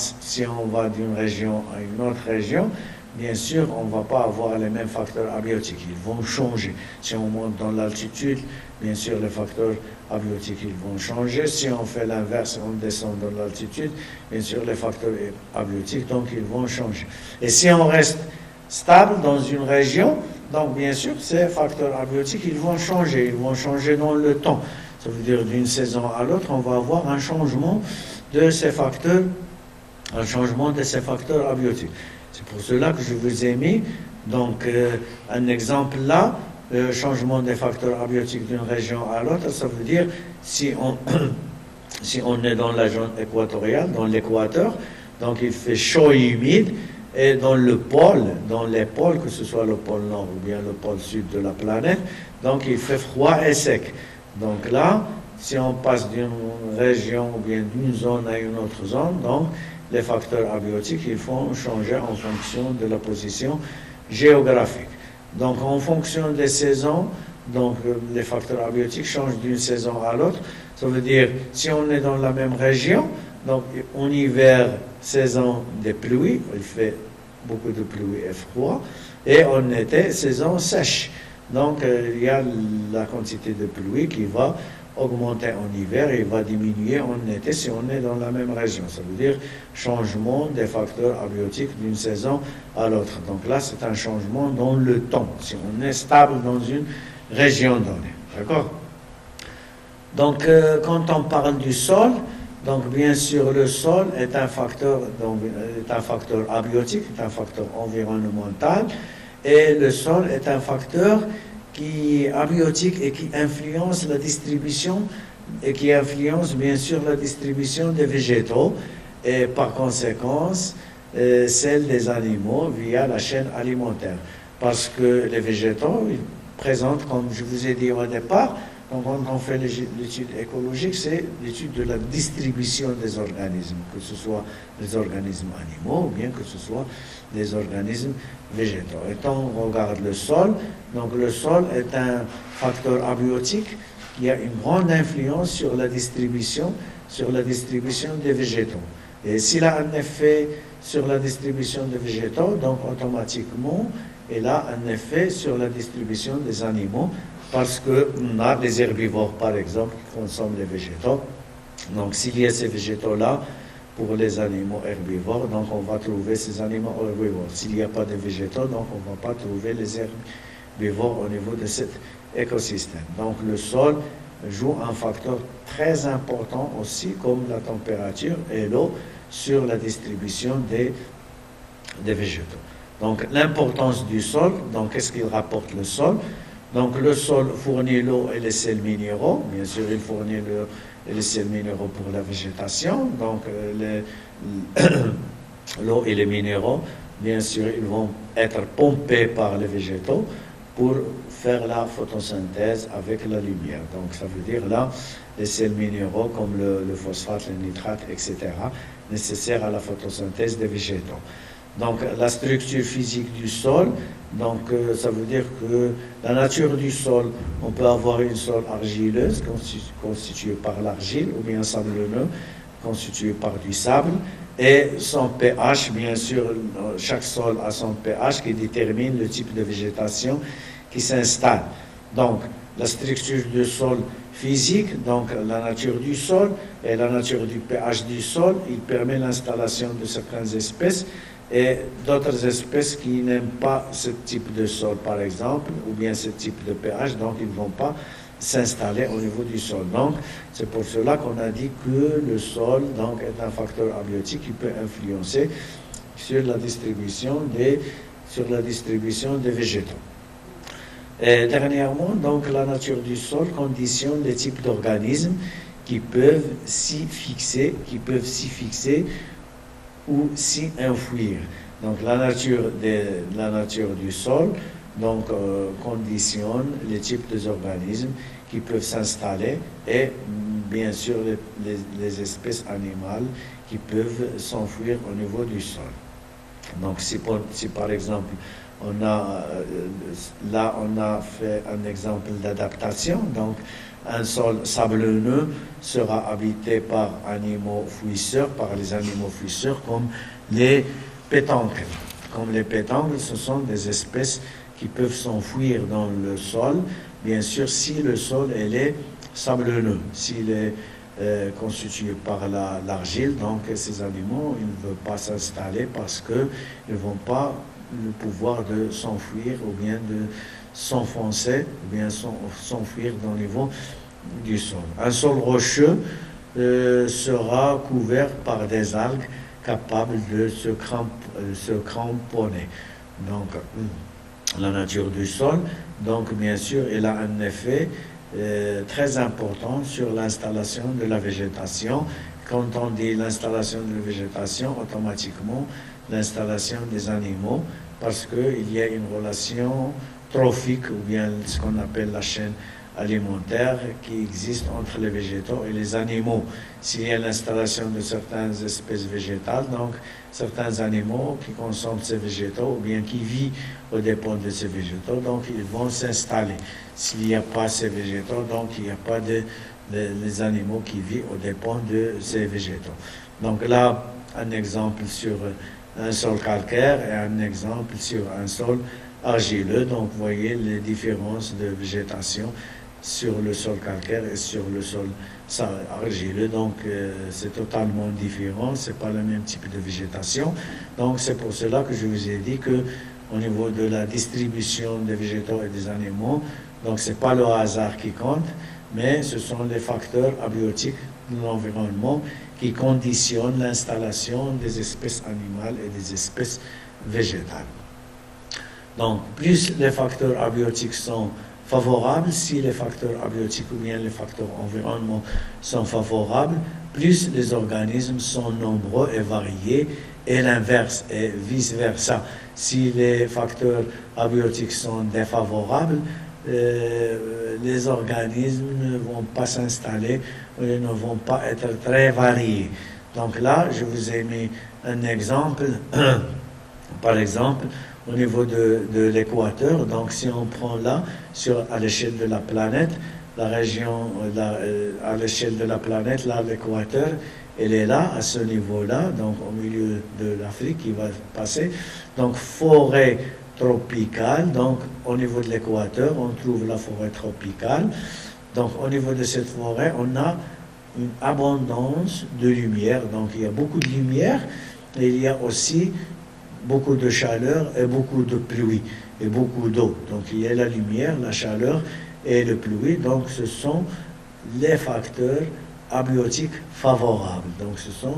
d'une région à une autre région, bien sûr, on ne va pas avoir les mêmes facteurs abiotiques. Ils vont changer. Si on monte dans l'altitude, bien sûr, les facteurs abiotiques, ils vont changer. Si on fait l'inverse, on descend dans l'altitude, bien sûr, les facteurs abiotiques, donc, ils vont changer. Et si on reste stable dans une région, donc, bien sûr, ces facteurs abiotiques, ils vont changer dans le temps. Ça veut dire d'une saison à l'autre, on va avoir un changement de ces facteurs abiotiques. C'est pour cela que je vous ai mis donc un exemple là, le changement des facteurs abiotiques d'une région à l'autre. Ça veut dire si on est dans la zone équatoriale, dans l'équateur, donc il fait chaud et humide, Et dans le pôle, dans les pôles, que ce soit le pôle nord ou bien le pôle sud de la planète, donc il fait froid et sec. Donc là, si on passe d'une région ou bien d'une zone à une autre zone, donc les facteurs abiotiques, ils vont changer en fonction de la position géographique. Donc en fonction des saisons, donc les facteurs abiotiques changent d'une saison à l'autre. Ça veut dire, si on est dans la même région, donc en hiver, saison des pluies, il fait beaucoup de pluie et froid, et en été, saison sèche. Donc il y a la quantité de pluie qui va augmenter en hiver et va diminuer en été si on est dans la même région. Ça veut dire changement des facteurs abiotiques d'une saison à l'autre. Donc là, c'est un changement dans le temps, si on est stable dans une région donnée. D'accord? Donc, quand on parle du sol, donc bien sûr, le sol est un facteur, donc, est un facteur abiotique, est un facteur environnemental, et le sol est un facteur qui est abiotique et qui influence la distribution, et qui influence bien sûr la distribution des végétaux, et par conséquence, celle des animaux via la chaîne alimentaire. Parce que les végétaux, ils présentent, comme je vous ai dit au départ, donc, quand on fait l'étude écologique, c'est l'étude de la distribution des organismes, que ce soit des organismes animaux ou bien que ce soit des organismes végétaux. Et quand on regarde le sol, donc le sol est un facteur abiotique qui a une grande influence sur la distribution des végétaux. Et s'il a un effet sur la distribution des végétaux, donc automatiquement, il a un effet sur la distribution des animaux, parce qu'on a des herbivores, par exemple, qui consomment les végétaux. Donc, s'il y a ces végétaux-là, pour les animaux herbivores, donc on va trouver ces animaux herbivores. S'il n'y a pas de végétaux, donc on ne va pas trouver les herbivores au niveau de cet écosystème. Donc, le sol joue un facteur très important aussi, comme la température et l'eau, sur la distribution des végétaux. Donc, l'importance du sol, donc qu'est-ce qu'il rapporte le sol? Donc, le sol fournit l'eau et les sels minéraux. Bien sûr, il fournit l'eau et les sels minéraux pour la végétation. Donc, l'eau et les minéraux, bien sûr, ils vont être pompés par les végétaux pour faire la photosynthèse avec la lumière. Donc, ça veut dire là, les sels minéraux comme le phosphate, le nitrate, etc., nécessaires à la photosynthèse des végétaux. Donc, la structure physique du sol, donc ça veut dire que la nature du sol, on peut avoir une sol argileuse constituée par l'argile ou bien sablonneux constitué par du sable, et son pH, bien sûr, chaque sol a son pH qui détermine le type de végétation qui s'installe. Donc, la structure du sol physique, donc la nature du sol et la nature du pH du sol, il permet l'installation de certaines espèces et d'autres espèces qui n'aiment pas ce type de sol, par exemple, ou bien ce type de pH, donc ils ne vont pas s'installer au niveau du sol. Donc, c'est pour cela qu'on a dit que le sol donc, est un facteur abiotique qui peut influencer sur la distribution des végétaux. Et dernièrement, donc, la nature du sol conditionne les types d'organismes qui peuvent s'y fixer ou s'y enfouir. Donc la nature du sol donc, conditionne les types d'organismes qui peuvent s'installer et bien sûr les espèces animales qui peuvent s'enfuir au niveau du sol. Donc si par exemple on a fait un exemple d'adaptation, donc un sol sablonneux sera habité par les animaux fouisseurs comme les pétoncles. Comme les pétoncles, ce sont des espèces qui peuvent s'enfuir dans le sol, bien sûr si le sol est sablonneux, s'il est constitué par l'argile, donc ces animaux ils ne veulent pas s'installer parce qu'ils ne vont pas le pouvoir de s'enfuir ou bien de s'enfoncer ou bien s'enfuir dans le niveau du sol. Un sol rocheux sera couvert par des algues capables de se cramponner. Donc, la nature du sol, donc bien sûr, elle a un effet très important sur l'installation de la végétation. Quand on dit l'installation de la végétation, automatiquement, l'installation des animaux parce qu'il y a une relation trophique ou bien ce qu'on appelle la chaîne alimentaire qui existe entre les végétaux et les animaux. S'il y a l'installation de certaines espèces végétales, donc certains animaux qui consomment ces végétaux ou bien qui vivent aux dépens de ces végétaux, donc ils vont s'installer. S'il n'y a pas ces végétaux, donc il n'y a pas les animaux qui vivent aux dépens de ces végétaux. Donc là, un exemple sur un sol calcaire et un exemple sur un sol argileux. Donc vous voyez les différences de végétation sur le sol calcaire et sur le sol argileux. Donc c'est totalement différent, c'est pas le même type de végétation. Donc c'est pour cela que je vous ai dit que au niveau de la distribution des végétaux et des animaux, donc c'est pas le hasard qui compte, mais ce sont les facteurs abiotiques de l'environnement qui conditionnent l'installation des espèces animales et des espèces végétales. Donc, plus les facteurs abiotiques sont favorables, si les facteurs abiotiques ou bien les facteurs environnementaux sont favorables, plus les organismes sont nombreux et variés, et l'inverse, et vice-versa. Si les facteurs abiotiques sont défavorables, les organismes ne vont pas s'installer, ils ne vont pas être très variés. Donc là, je vous ai mis un exemple, par exemple, au niveau de l'équateur. Donc si on prend là, à l'échelle de la planète, la région, à l'échelle de la planète, là, l'équateur, elle est là, à ce niveau-là, donc au milieu de l'Afrique, qui va passer. Donc forêt tropicale, donc au niveau de l'équateur, on trouve la forêt tropicale. Donc au niveau de cette forêt, on a une abondance de lumière. Donc il y a beaucoup de lumière, et il y a aussi beaucoup de chaleur et beaucoup de pluie et beaucoup d'eau. Donc il y a la lumière, la chaleur et le pluie. Donc ce sont les facteurs abiotiques favorables. Donc ce sont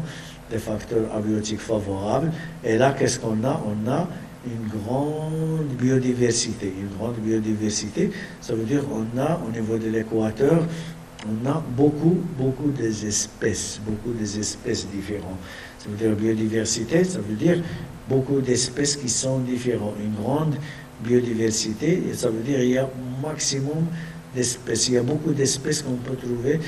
des facteurs abiotiques favorables. Et là, qu'est-ce qu'on a? On a une grande biodiversité. Une grande biodiversité, ça veut dire qu'on a au niveau de l'équateur, on a beaucoup des espèces différentes. Ça veut dire biodiversité, ça veut dire beaucoup d'espèces qui sont différentes. Une grande biodiversité, et ça veut dire qu'il y a un maximum d'espèces. Il y a beaucoup d'espèces qu'on peut trouver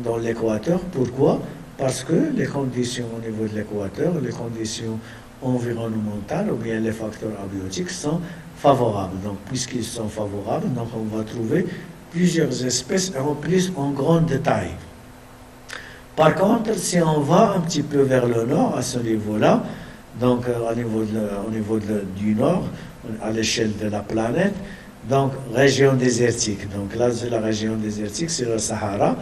dans l'équateur. Pourquoi? Parce que les conditions au niveau de l'équateur, les conditions environnementales ou bien les facteurs abiotiques sont favorables. Donc, puisqu'ils sont favorables, donc on va trouver plusieurs espèces, et en plus en grande taille. Par contre, si on va un petit peu vers le nord, à ce niveau-là, donc au niveau du nord, à l'échelle de la planète, donc région désertique. Donc là, c'est la région désertique, c'est le Sahara,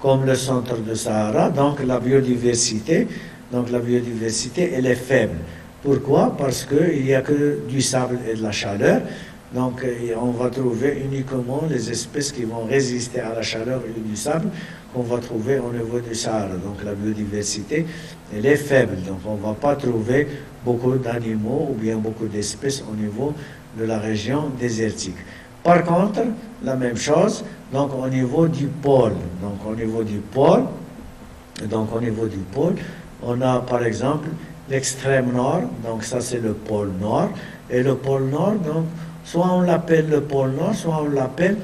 comme le centre de Sahara. Donc la biodiversité, elle est faible. Pourquoi? Parce qu'il n'y a que du sable et de la chaleur. Donc on va trouver uniquement les espèces qui vont résister à la chaleur et du sable qu'on va trouver au niveau du Sahara. Donc la biodiversité, elle est faible. Donc on ne va pas trouver beaucoup d'animaux ou bien beaucoup d'espèces au niveau de la région désertique. Par contre, la même chose, donc au niveau du pôle. Donc au niveau du pôle, on a par exemple l'extrême nord, donc ça c'est le pôle nord. Et le pôle nord, donc, soit on l'appelle le pôle nord, soit on l'appelle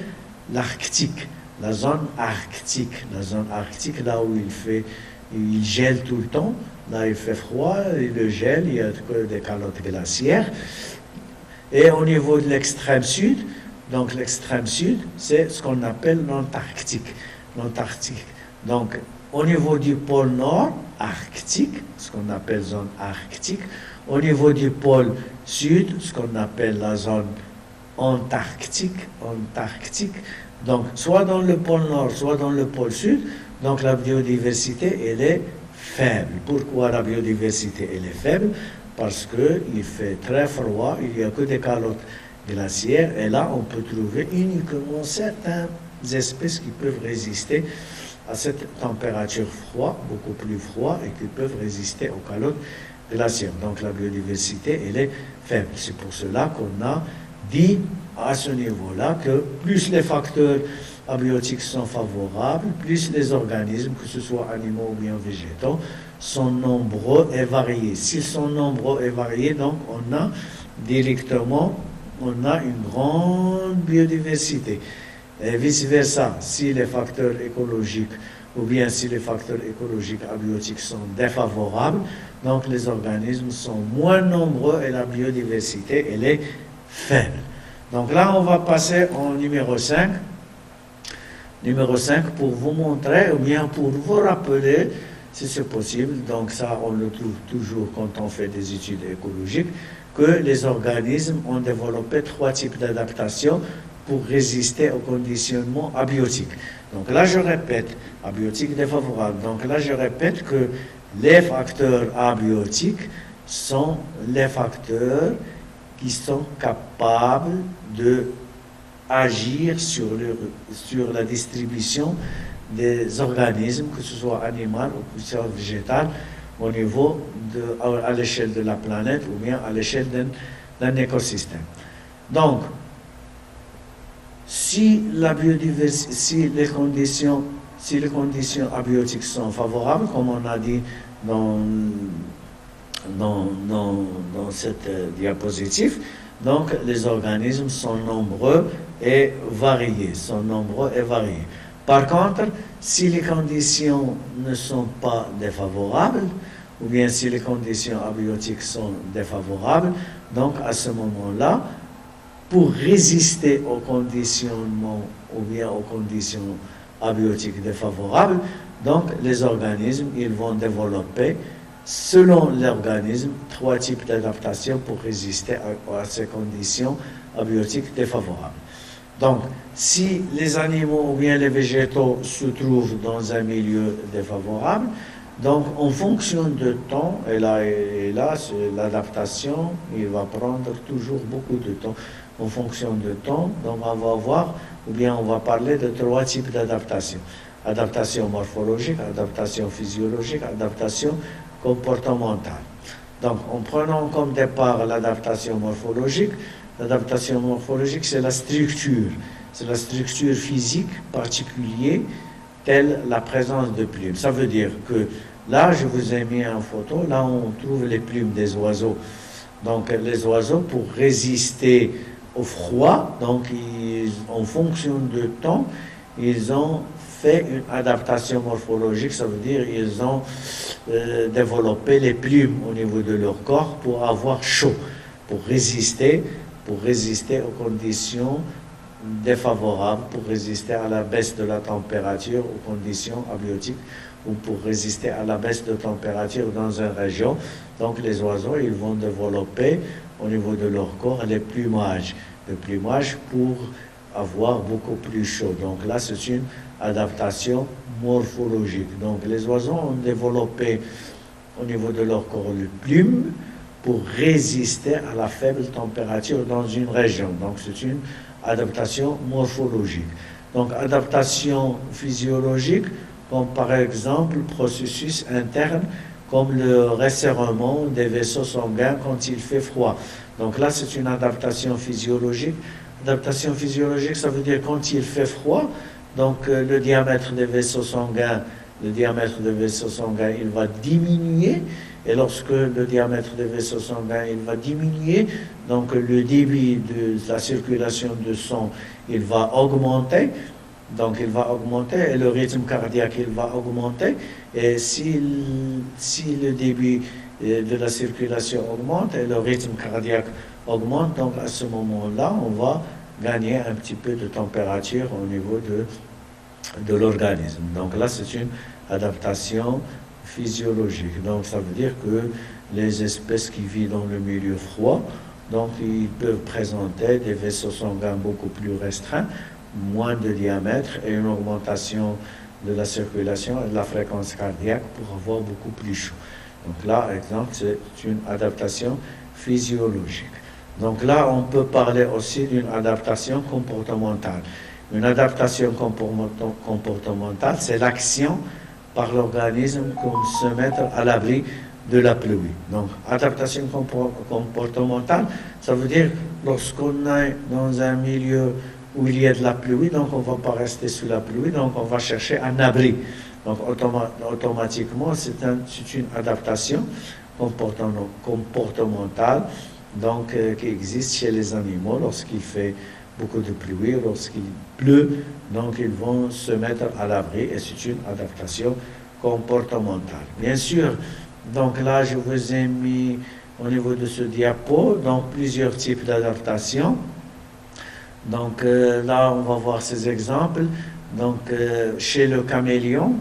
l'Arctique, la zone arctique. La zone arctique, là où il gèle tout le temps, là il fait froid, il le gèle, il y a des calottes glaciaires. Et au niveau de l'extrême sud, donc l'extrême sud, c'est ce qu'on appelle l'Antarctique. L'Antarctique. Donc, au niveau du pôle nord, arctique, ce qu'on appelle zone arctique. Au niveau du pôle sud, ce qu'on appelle la zone antarctique. Donc, soit dans le pôle nord, soit dans le pôle sud, donc la biodiversité, elle est faible. Pourquoi la biodiversité, elle est faible? Parce qu'il fait très froid, il n'y a que des calottes glaciaires, et là, on peut trouver uniquement certaines espèces qui peuvent résister à cette température froide, beaucoup plus froide, et qui peuvent résister aux calottes glaciaires. Donc la biodiversité, elle est faible. C'est pour cela qu'on a dit à ce niveau-là que plus les facteurs abiotiques sont favorables, plus les organismes, que ce soit animaux ou bien végétaux, sont nombreux et variés. S'ils sont nombreux et variés, donc on a directement une grande biodiversité. Et vice-versa, si les facteurs écologiques ou bien si les facteurs écologiques abiotiques sont défavorables, donc les organismes sont moins nombreux et la biodiversité, elle est faible. Donc là, on va passer au numéro 5. Numéro 5, pour vous montrer, ou bien pour vous rappeler, si c'est possible, donc ça, on le trouve toujours quand on fait des études écologiques, que les organismes ont développé 3 types d'adaptation pour résister au conditionnement abiotique. Donc là, je répète, abiotique défavorable. Donc là, je répète que les facteurs abiotiques sont les facteurs qui sont capables de agir sur la distribution des organismes, que ce soit animal ou que ce soit végétal, au niveau à l'échelle de la planète ou bien à l'échelle d'un écosystème. Donc, si les conditions abiotiques sont favorables, comme on a dit dans cette diapositive, donc les organismes sont nombreux et variés, Par contre, si les conditions ne sont pas défavorables, ou bien si les conditions abiotiques sont défavorables, donc à ce moment-là, pour résister au conditionnement ou bien aux conditions abiotiques défavorables, donc les organismes, ils vont développer, selon l'organisme, 3 types d'adaptation pour résister à ces conditions abiotiques défavorables. Donc, si les animaux ou bien les végétaux se trouvent dans un milieu défavorable, donc en fonction de temps, et là l'adaptation, il va prendre toujours beaucoup de temps. En fonction de temps, donc on va voir, ou bien on va parler de 3 types d'adaptation. Adaptation morphologique, adaptation physiologique, adaptation comportementale. Donc, en prenant comme départ l'adaptation morphologique, c'est la structure. C'est la structure physique particulière, telle la présence de plumes. Ça veut dire que là, je vous ai mis en photo, là on trouve les plumes des oiseaux. Donc, les oiseaux, pour résister au froid, donc en fonction du temps, ils ont fait une adaptation morphologique, ça veut dire ils ont développé les plumes au niveau de leur corps pour avoir chaud, pour résister aux conditions défavorables, pour résister à la baisse de la température, aux conditions abiotiques, ou pour résister à la baisse de température dans une région. Donc les oiseaux, ils vont développer au niveau de leur corps le plumage pour avoir beaucoup plus chaud. Donc là, c'est une adaptation morphologique. Donc les oiseaux ont développé au niveau de leur corps les plumes pour résister à la faible température dans une région. Donc c'est une adaptation morphologique. Donc adaptation physiologique, comme par exemple processus interne, comme le resserrement des vaisseaux sanguins quand il fait froid. Donc là, c'est une adaptation physiologique. Adaptation physiologique, ça veut dire quand il fait froid, donc le diamètre des vaisseaux sanguins, il va diminuer. Et lorsque le diamètre des vaisseaux sanguins, il va diminuer, donc le débit de la circulation de sang, il va augmenter. Donc il va augmenter et le rythme cardiaque, il va augmenter. Et si le débit de la circulation augmente et le rythme cardiaque augmente, donc à ce moment-là, on va gagner un petit peu de température au niveau de l'organisme. Donc là, c'est une adaptation physiologique. Donc ça veut dire que les espèces qui vivent dans le milieu froid, donc ils peuvent présenter des vaisseaux sanguins beaucoup plus restreints, moins de diamètre et une augmentation de la circulation et de la fréquence cardiaque pour avoir beaucoup plus chaud. Donc là, exemple, c'est une adaptation physiologique. Donc là, on peut parler aussi d'une adaptation comportementale. Une adaptation comportementale, c'est l'action par l'organisme pour se mettre à l'abri de la pluie. Donc, adaptation comportementale, ça veut dire lorsqu'on est dans un milieu où il y a de la pluie, donc on ne va pas rester sous la pluie, donc on va chercher un abri. Donc automatiquement, c'est une adaptation comportementale donc, qui existe chez les animaux lorsqu'il fait beaucoup de pluie, lorsqu'il pleut, donc ils vont se mettre à l'abri et c'est une adaptation comportementale. Bien sûr, donc là je vous ai mis au niveau de ce diapo donc plusieurs types d'adaptation. Donc là on va voir ces exemples. Donc chez le caméléon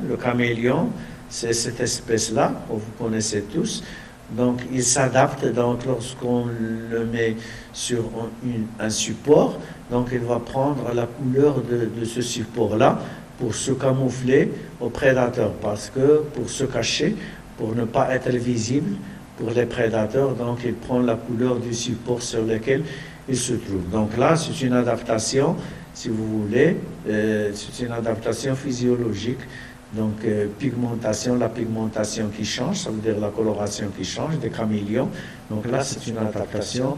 c'est cette espèce-là que vous connaissez tous. Donc il s'adapte donc lorsqu'on le met sur un support, donc il va prendre la couleur de ce support-là pour se camoufler aux prédateurs, parce que pour se cacher, pour ne pas être visible pour les prédateurs, donc il prend la couleur du support sur lequel il se trouve. Donc là, c'est une adaptation, si vous voulez, c'est une adaptation physiologique. Donc, la pigmentation qui change, ça veut dire la coloration qui change des caméléons. Donc là, c'est une adaptation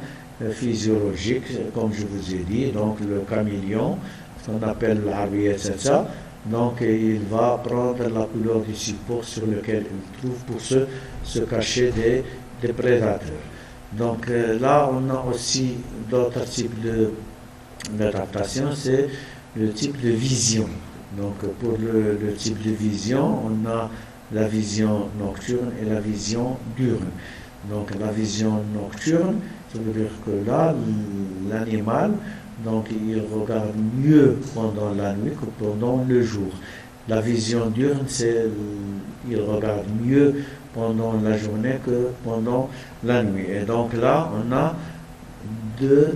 physiologique, comme je vous ai dit. Donc, le caméléon, qu'on appelle l'arbier, etc., donc il va prendre la couleur du support sur lequel il trouve pour se cacher des prédateurs. Donc là, on a aussi d'autres types d'adaptation, c'est le type de vision. Donc pour le type de vision, on a la vision nocturne et la vision diurne. Donc la vision nocturne, ça veut dire que là, l'animal, donc il regarde mieux pendant la nuit que pendant le jour. La vision diurne, c'est il regarde mieux pendant la journée que pendant la nuit. Et donc là, on a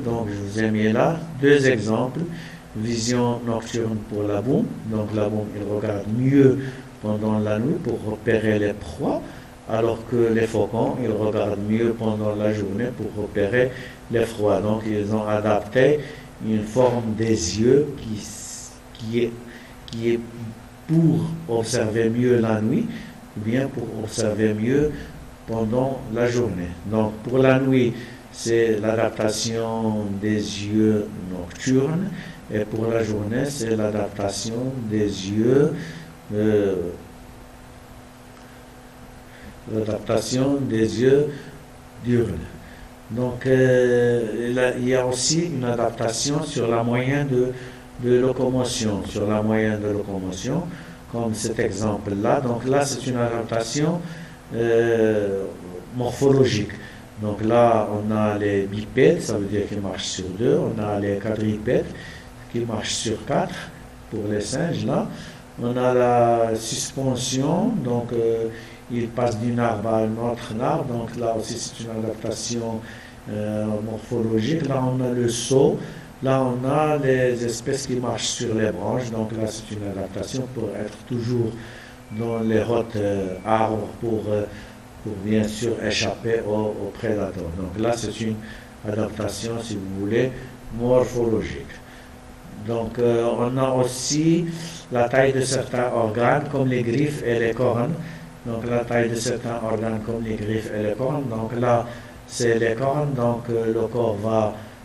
donc je vous ai mis là deux exemples. Vision nocturne pour la boum. Donc la boum, il regarde mieux pendant la nuit pour repérer les proies, alors que les faucons, ils regardent mieux pendant la journée pour repérer les proies. Donc ils ont adapté une forme des yeux qui est pour observer mieux la nuit, ou bien pour observer mieux pendant la journée. Donc pour la nuit, c'est l'adaptation des yeux nocturnes, et pour la journée, c'est l'adaptation des yeux diurnes. Donc il y a aussi une adaptation sur la moyenne de locomotion, comme cet exemple-là. Donc là, c'est une adaptation morphologique. Donc là, on a les bipèdes, ça veut dire qu'ils marchent sur deux. On a les quadrupèdes qui marchent sur quatre, pour les singes, là. On a la suspension, donc ils passent d'un arbre à un autre arbre. Donc là aussi, c'est une adaptation morphologique. Là, on a le saut. Là, on a les espèces qui marchent sur les branches. Donc là, c'est une adaptation pour être toujours dans les hautes arbres pour bien sûr échapper aux prédateurs. Donc là, c'est une adaptation, si vous voulez, morphologique. Donc on a aussi la taille de certains organes comme les griffes et les cornes. Donc la taille de certains organes comme les griffes et les cornes. Donc là, c'est les cornes. Donc le corps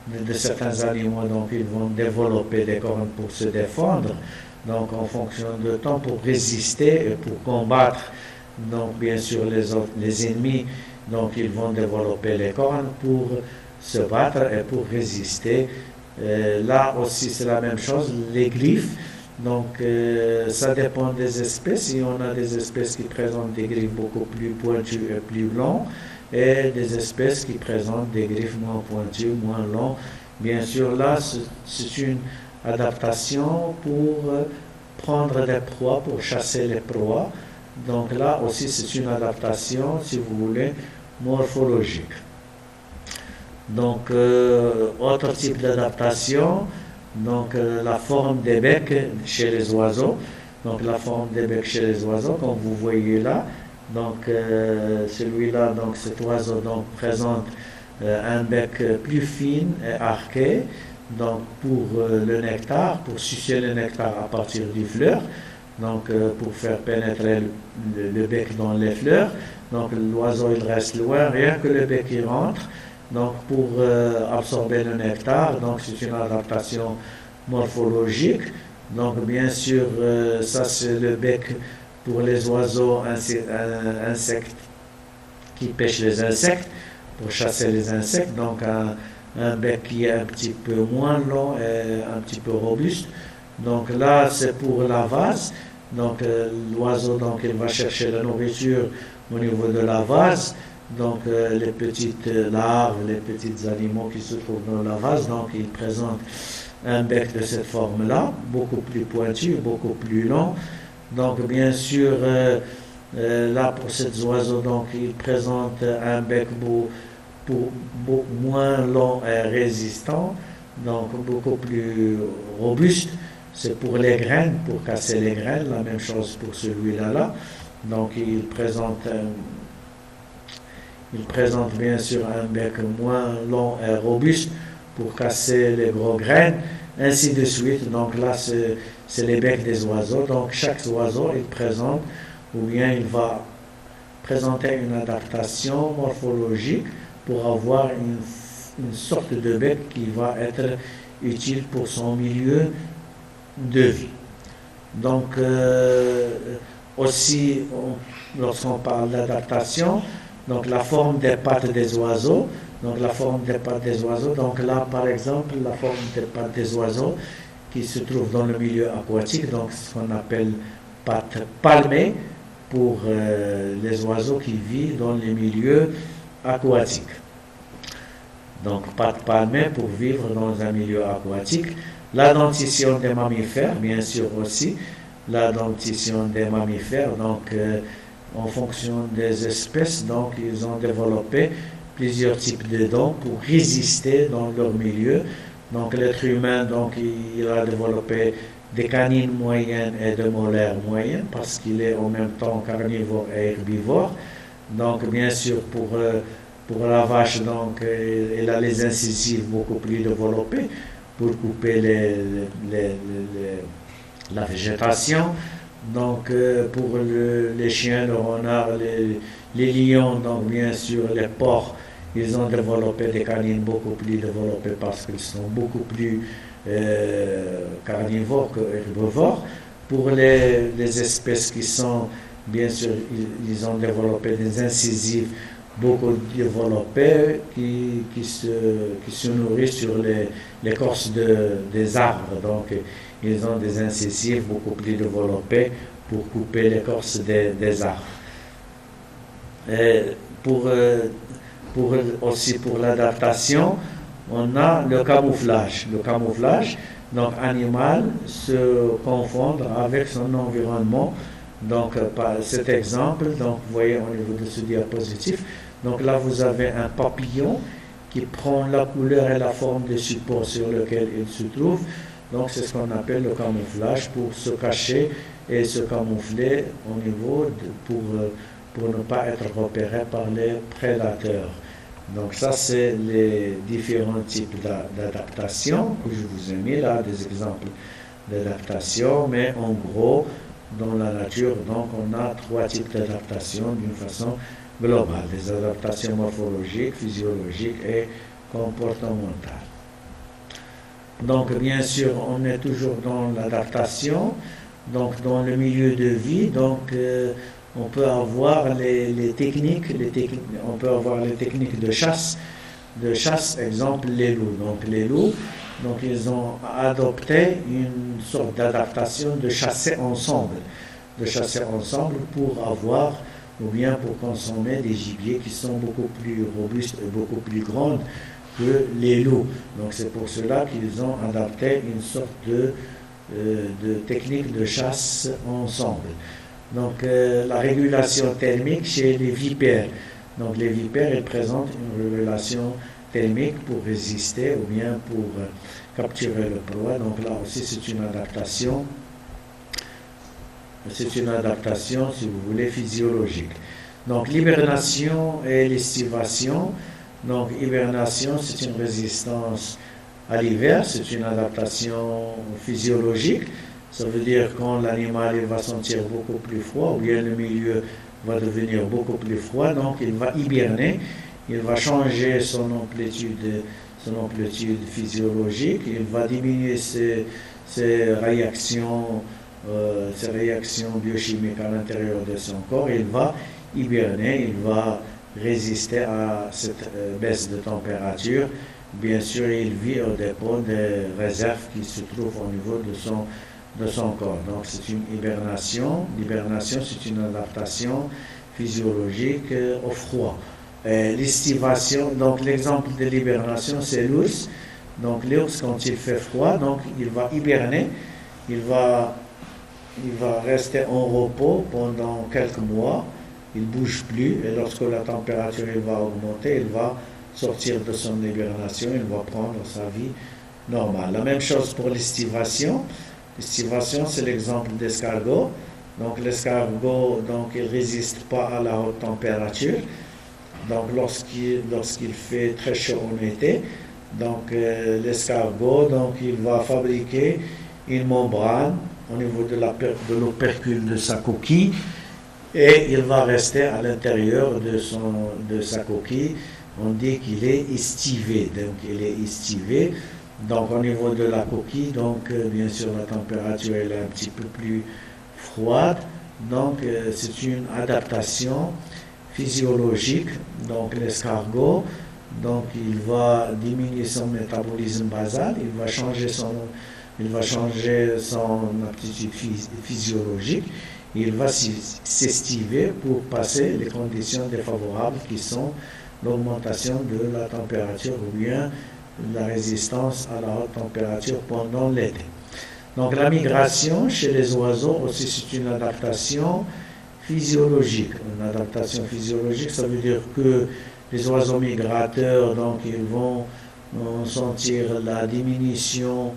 de certains animaux, donc ils vont développer des cornes pour se défendre. Donc en fonction de temps pour résister et pour combattre. Donc bien sûr les ennemis, donc ils vont développer les cornes pour se battre et pour résister. Là aussi c'est la même chose, les griffes, donc ça dépend des espèces. Il y en a des espèces qui présentent des griffes beaucoup plus pointues et plus longues, et des espèces qui présentent des griffes moins pointues, moins longues. Bien sûr là c'est une adaptation pour prendre des proies, pour chasser les proies. Donc là aussi c'est une adaptation, si vous voulez, morphologique. Donc autre type d'adaptation, donc la forme des becs chez les oiseaux. Donc la forme des becs chez les oiseaux, comme vous voyez là. Donc celui-là, donc cet oiseau donc présente un bec plus fin et arqué, donc pour le nectar, pour sucer le nectar à partir du fleur. Donc pour faire pénétrer le bec dans les fleurs. Donc l'oiseau il reste loin, rien que le bec il rentre. Donc pour absorber le nectar, donc c'est une adaptation morphologique. Donc, bien sûr, ça c'est le bec pour les oiseaux insectes qui pêchent les insectes, pour chasser les insectes. Donc, un bec qui est un petit peu moins long et un petit peu robuste. Donc là, c'est pour la vase. Donc l'oiseau, donc, il va chercher la nourriture au niveau de la vase. Donc les petites larves, les petits animaux qui se trouvent dans la vase, donc il présente un bec de cette forme-là, beaucoup plus pointu, beaucoup plus long. Donc bien sûr, là pour ces oiseaux, donc il présente un bec beaucoup moins long et résistant, donc beaucoup plus robuste. C'est pour les graines, pour casser les graines, la même chose pour celui-là. Donc il présente bien sûr un bec moins long et robuste pour casser les gros graines, ainsi de suite. Donc là, c'est les becs des oiseaux. Donc chaque oiseau, il présente, ou bien il va présenter une adaptation morphologique pour avoir une sorte de bec qui va être utile pour son milieu de vie. Donc, aussi, lorsqu'on parle d'adaptation, donc la forme des pattes des oiseaux, donc là, par exemple, la forme des pattes des oiseaux qui se trouvent dans le milieu aquatique, donc ce qu'on appelle pattes palmées pour les oiseaux qui vivent dans les milieux aquatiques. Donc, pattes palmées pour vivre dans un milieu aquatique. La dentition des mammifères, bien sûr aussi, la dentition des mammifères, donc en fonction des espèces, donc ils ont développé plusieurs types de dents pour résister dans leur milieu. Donc l'être humain, donc il a développé des canines moyennes et des molaires moyennes parce qu'il est en même temps carnivore et herbivore. Donc bien sûr pour la vache, donc elle a les incisives beaucoup plus développées pour couper la végétation. Donc pour les chiens, le renard, les lions, donc bien sûr les porcs, ils ont développé des canines beaucoup plus développées parce qu'ils sont beaucoup plus carnivores que herbivores. Pour les espèces qui sont, bien sûr, ils ont développé des incisives beaucoup développées qui se nourrissent sur l'écorce des arbres. Donc, ils ont des incisives beaucoup plus développées pour couper l'écorce des arbres. Et aussi pour l'adaptation, on a le camouflage. Le camouflage, donc animal se confondre avec son environnement. Donc, par cet exemple, donc vous voyez au niveau de ce diapositive, donc là vous avez un papillon qui prend la couleur et la forme du support sur lequel il se trouve. Donc c'est ce qu'on appelle le camouflage, pour se cacher et se camoufler au niveau pour ne pas être repéré par les prédateurs. Donc ça c'est les différents types d'adaptation que je vous ai mis là, des exemples d'adaptation, mais en gros dans la nature, donc on a 3 types d'adaptation d'une façon globale, des adaptations morphologiques, physiologiques et comportementales. Donc bien sûr on est toujours dans l'adaptation, donc dans le milieu de vie, donc on peut avoir les techniques, on peut avoir les techniques de chasse, exemple les loups. Donc les loups, donc ils ont adopté une sorte d'adaptation de chasser ensemble pour avoir ou bien pour consommer des gibiers qui sont beaucoup plus robustes et beaucoup plus grandes que les loups. Donc c'est pour cela qu'ils ont adapté une sorte de technique de chasse ensemble. Donc la régulation thermique chez les vipères. Donc les vipères, elles présentent une régulation thermique pour résister ou bien pour capturer le proie. Donc là aussi c'est une adaptation. C'est une adaptation, si vous voulez, physiologique. Donc l'hibernation et l'estivation. Donc hibernation, c'est une résistance à l'hiver, c'est une adaptation physiologique. Ça veut dire quand l'animal il va sentir beaucoup plus froid, ou bien le milieu va devenir beaucoup plus froid, donc il va hiberner, il va changer son amplitude, son amplitude physiologique, il va diminuer ses réactions biochimiques à l'intérieur de son corps, il va hiberner, il va résister à cette baisse de température. Bien sûr, il vit au dépôt des réserves qui se trouvent au niveau de son corps. Donc, c'est une hibernation. L'hibernation, c'est une adaptation physiologique au froid. L'estivation, donc l'exemple de l'hibernation, c'est l'ours. Donc, l'ours, quand il fait froid, donc il va hiberner, il va rester en repos pendant quelques mois, il ne bouge plus, et lorsque la température va augmenter, il va sortir de son hibernation, il va prendre sa vie normale. La même chose pour l'estivation. L'estivation, c'est l'exemple d'escargot. Donc l'escargot, donc, il ne résiste pas à la haute température. Donc lorsqu'il fait très chaud en été, donc l'escargot, donc il va fabriquer une membrane au niveau de l'opercule de sa coquille, et il va rester à l'intérieur de sa coquille. On dit qu'il est estivé. Donc il est estivé. Donc au niveau de la coquille, donc bien sûr la température elle est un petit peu plus froide. Donc c'est une adaptation physiologique. Donc l'escargot, donc il va diminuer son métabolisme basal, il va changer son aptitude physiologique, il va s'estiver pour passer les conditions défavorables qui sont l'augmentation de la température ou bien la résistance à la haute température pendant l'été. Donc la migration chez les oiseaux aussi c'est une adaptation physiologique. Une adaptation physiologique, ça veut dire que les oiseaux migrateurs, donc ils vont sentir la diminution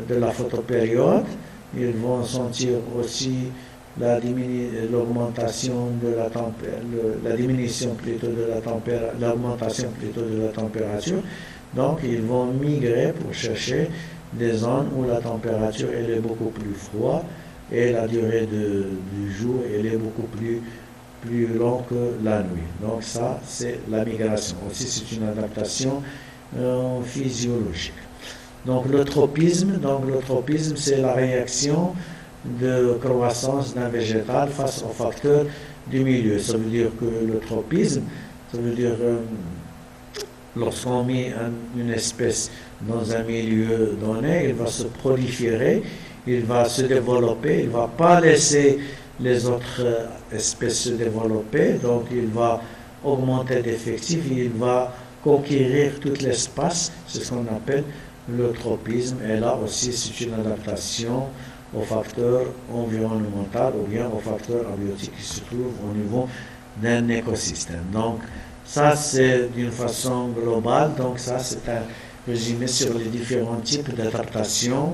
de la photopériode, ils vont sentir aussi l'augmentation de la diminution plutôt de l'augmentation plutôt de la température. Donc ils vont migrer pour chercher des zones où la température elle est beaucoup plus froide et la durée du jour elle est beaucoup plus longue que la nuit. Donc ça c'est la migration. Aussi c'est une adaptation physiologique. Donc le tropisme c'est la réaction de croissance d'un végétal face aux facteurs du milieu. Ça veut dire que le tropisme, ça veut dire lorsqu'on met une espèce dans un milieu donné, il va se proliférer, il va se développer, il ne va pas laisser les autres espèces se développer, donc il va augmenter d'effectifs, il va conquérir tout l'espace, c'est ce qu'on appelle le tropisme, et là aussi c'est une adaptation aux facteurs environnementaux ou bien aux facteurs abiotiques qui se trouvent au niveau d'un écosystème. Donc ça c'est d'une façon globale, donc ça c'est un résumé sur les différents types d'adaptation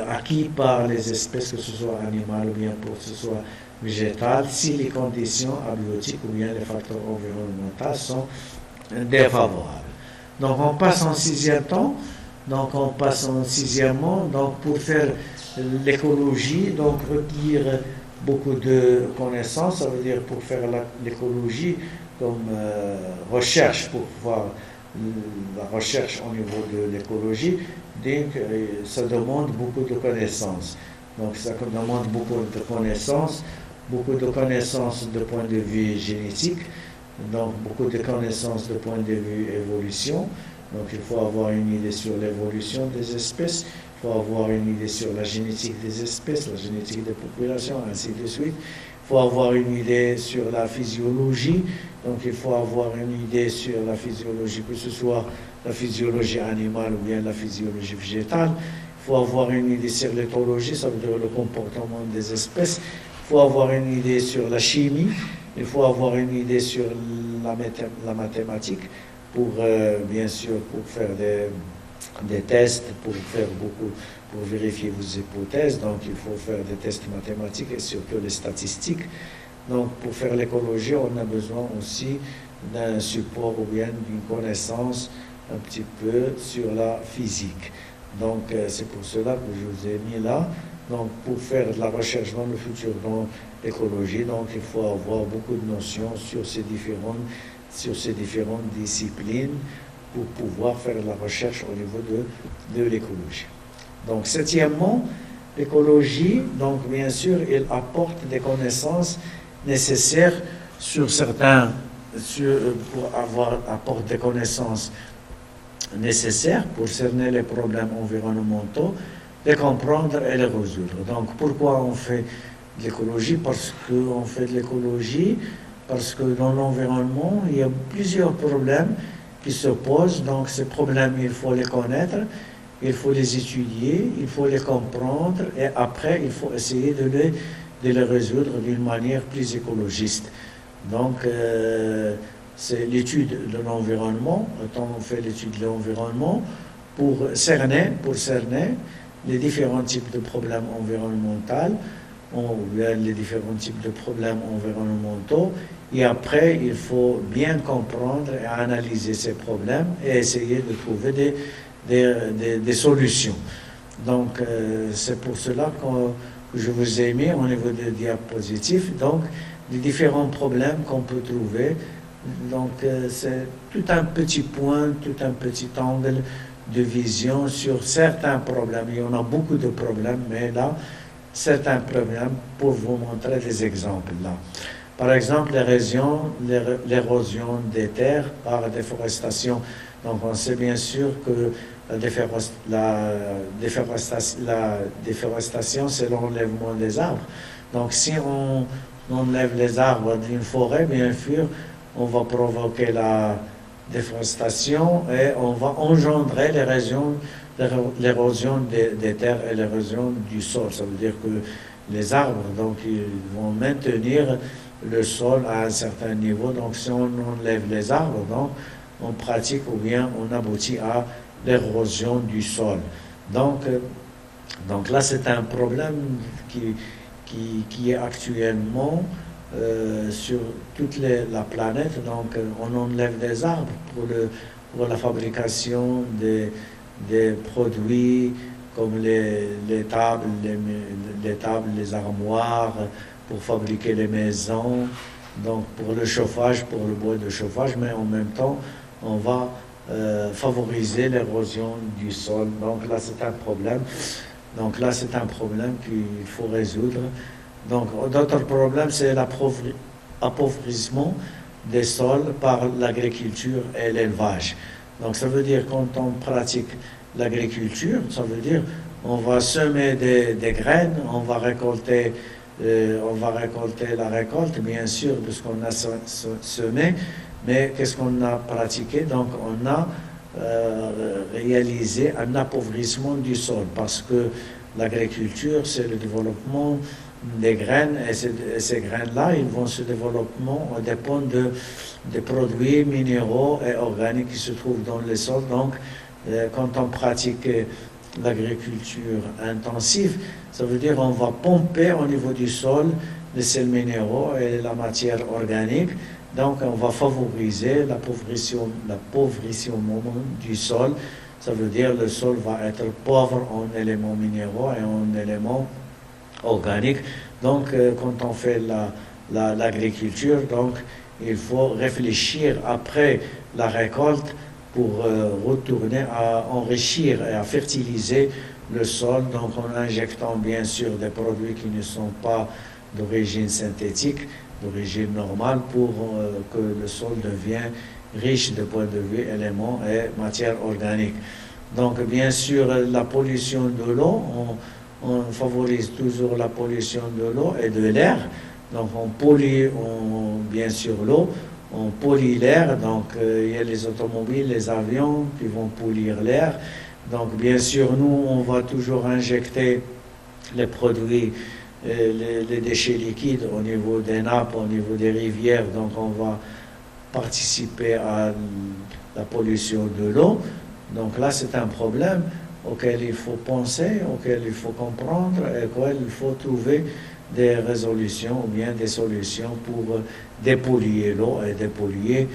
acquis par les espèces, que ce soit animales ou bien que ce soit végétales, si les conditions abiotiques ou bien les facteurs environnementaux sont défavorables. Donc on passe en sixième temps. Donc on passe en sixièmement. Donc pour faire l'écologie, donc require beaucoup de connaissances. Ça veut dire pour faire l'écologie comme recherche, pour voir la recherche au niveau de l'écologie, donc ça demande beaucoup de connaissances. Donc ça demande beaucoup de connaissances de point de vue génétique, donc beaucoup de connaissances de point de vue évolution. Donc il faut avoir une idée sur l'évolution des espèces, il faut avoir une idée sur la génétique des espèces, la génétique des populations, ainsi de suite. Il faut avoir une idée sur la physiologie, donc il faut avoir une idée sur la physiologie, que ce soit la physiologie animale ou bien la physiologie végétale. Il faut avoir une idée sur l'éthologie, ça veut dire le comportement des espèces. Il faut avoir une idée sur la chimie, il faut avoir une idée sur la mathématique, pour bien sûr pour faire des tests, pour vérifier vos hypothèses. Donc il faut faire des tests mathématiques et surtout les statistiques. Donc pour faire l'écologie, on a besoin aussi d'un support ou bien d'une connaissance un petit peu sur la physique. Donc c'est pour cela que je vous ai mis là. Donc pour faire de la recherche dans le futur dans l'écologie, donc il faut avoir beaucoup de notions sur ces différentes disciplines pour pouvoir faire la recherche au niveau de l'écologie. Donc, septièmement, l'écologie, donc bien sûr, il apporte des connaissances nécessaires sur certains, apporte des connaissances nécessaires pour cerner les problèmes environnementaux, les comprendre et les résoudre. Donc, pourquoi on fait de l'écologie? Parce qu'on fait de l'écologie, parce que dans l'environnement, il y a plusieurs problèmes qui se posent. Donc, ces problèmes, il faut les connaître, il faut les étudier, il faut les comprendre, et après, il faut essayer de les résoudre d'une manière plus écologiste. Donc, c'est l'étude de l'environnement. Quand on fait l'étude de l'environnement pour cerner les différents types de problèmes environnementaux, les différents types de problèmes environnementaux, et après, il faut bien comprendre et analyser ces problèmes et essayer de trouver des solutions. Donc, c'est pour cela que je vous ai mis au niveau des diapositives, donc, les différents problèmes qu'on peut trouver. Donc, c'est tout un petit point, tout un petit angle de vision sur certains problèmes. Il y en a beaucoup de problèmes, mais là, certains problèmes pour vous montrer des exemples là. Par exemple, l'érosion des terres par la déforestation. Donc, on sait bien sûr que la déforestation, c'est l'enlèvement des arbres. Donc, si on enlève les arbres d'une forêt, bien sûr, on va provoquer la déforestation et on va engendrer l'érosion des terres et l'érosion du sol. Ça veut dire que les arbres, donc, ils vont maintenir le sol à un certain niveau. Donc, si on enlève les arbres, donc, on pratique ou bien on aboutit à l'érosion du sol. Donc là, c'est un problème qui est actuellement sur toute la planète. Donc, on enlève des arbres pour la fabrication des produits comme les tables, les armoires, pour fabriquer les maisons, donc pour le chauffage, pour le bois de chauffage, mais en même temps, on va favoriser l'érosion du sol. Donc là, c'est un problème. Donc là, c'est un problème qu'il faut résoudre. Donc, d'autres problèmes, c'est l'appauvrissement des sols par l'agriculture et l'élevage. Donc, ça veut dire quand on pratique l'agriculture, ça veut dire on va semer des graines, on va récolter la récolte, bien sûr, de ce qu'on a semé, mais qu'est-ce qu'on a pratiqué? Donc, on a réalisé un appauvrissement du sol, parce que l'agriculture, c'est le développement des graines, et ces graines-là, ils vont se développer au dépend des produits minéraux et organiques qui se trouvent dans les sols. Donc, quand on pratique l'agriculture intensive, ça veut dire qu'on va pomper au niveau du sol les sels minéraux et la matière organique. Donc, on va favoriser l'appauvrissement du sol. Ça veut dire que le sol va être pauvre en éléments minéraux et en éléments organiques. Donc, quand on fait l'agriculture, donc, il faut réfléchir après la récolte pour retourner à enrichir et à fertiliser le sol, donc en injectant bien sûr des produits qui ne sont pas d'origine synthétique, d'origine normale, pour que le sol devienne riche de point de vue éléments et matières organiques. Donc bien sûr, la pollution de l'eau, on favorise toujours la pollution de l'eau et de l'air. Donc on pollue bien sûr l'eau, on pollue l'air, donc il y a les automobiles, les avions qui vont polluer l'air. Donc bien sûr, nous, on va toujours injecter les produits, les déchets liquides au niveau des nappes, au niveau des rivières, donc on va participer à la pollution de l'eau. Donc là, c'est un problème auquel il faut penser, auquel il faut comprendre et auquel il faut trouver des résolutions ou bien des solutions pour dépolluer l'eau et dépolluer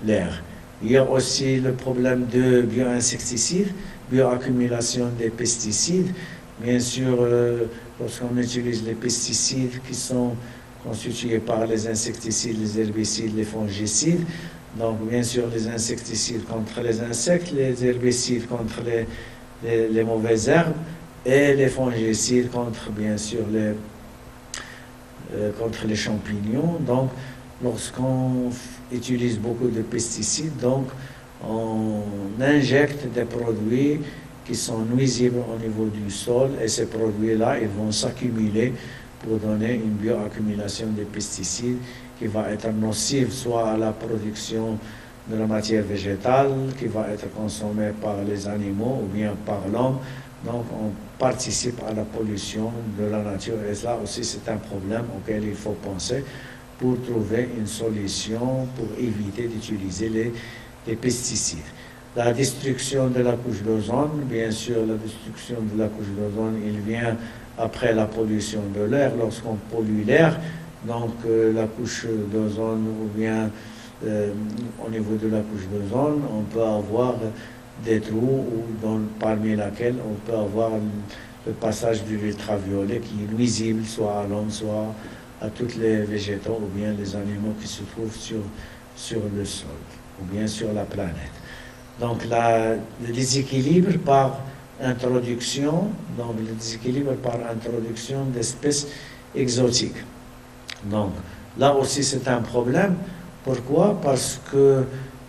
l'air. Il y a aussi le problème de bioinsecticides, bioaccumulation des pesticides. Bien sûr, lorsqu'on utilise les pesticides qui sont constitués par les insecticides, les herbicides, les fongicides, Donc, bien sûr, les insecticides contre les insectes, les herbicides contre les mauvaises herbes et les fongicides contre, bien sûr, contre les champignons. Donc, lorsqu'on utilise beaucoup de pesticides, donc, on injecte des produits qui sont nuisibles au niveau du sol et ces produits-là, ils vont s'accumuler pour donner une bioaccumulation des pesticides qui va être nocive soit à la production de la matière végétale, qui va être consommée par les animaux ou bien par l'homme. Donc, on participe à la pollution de la nature et cela aussi, c'est un problème auquel il faut penser pour trouver une solution pour éviter d'utiliser les pesticides. La destruction de la couche d'ozone, bien sûr, la destruction de la couche d'ozone, il vient après la pollution de l'air. Lorsqu'on pollue l'air, donc la couche d'ozone ou bien au niveau de la couche d'ozone, on peut avoir des trous parmi lesquels on peut avoir le passage de l'ultraviolet qui est nuisible soit à l'homme, soit à tous les végétaux ou bien les animaux qui se trouvent sur le sol ou bien sur la planète. Donc le déséquilibre par introduction, d'espèces exotiques. Donc là aussi c'est un problème. Pourquoi? Parce que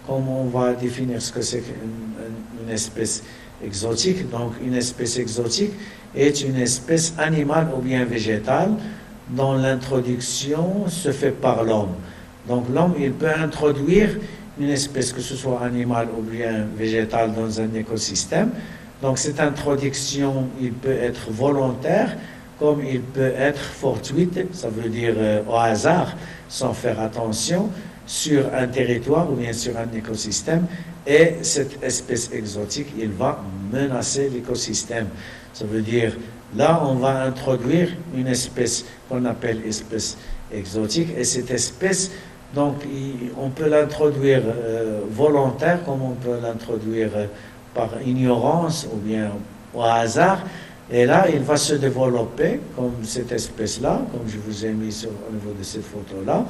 comme on va définir ce que c'est une espèce exotique, donc une espèce exotique est une espèce animale ou bien végétale dont l'introduction se fait par l'homme. Donc l'homme, il peut introduire une espèce, que ce soit animale ou bien végétale, dans un écosystème. Donc cette introduction, il peut être volontaire, comme il peut être fortuite, ça veut dire au hasard, sans faire attention, sur un territoire ou bien sur un écosystème. Et cette espèce exotique, il va menacer l'écosystème. Ça veut dire, là, on va introduire une espèce qu'on appelle espèce exotique, et cette espèce, donc, on peut l'introduire volontaire, comme on peut l'introduire par ignorance ou bien au hasard. Et là, il va se développer comme cette espèce-là, comme je vous ai mis au niveau de cette photo-là.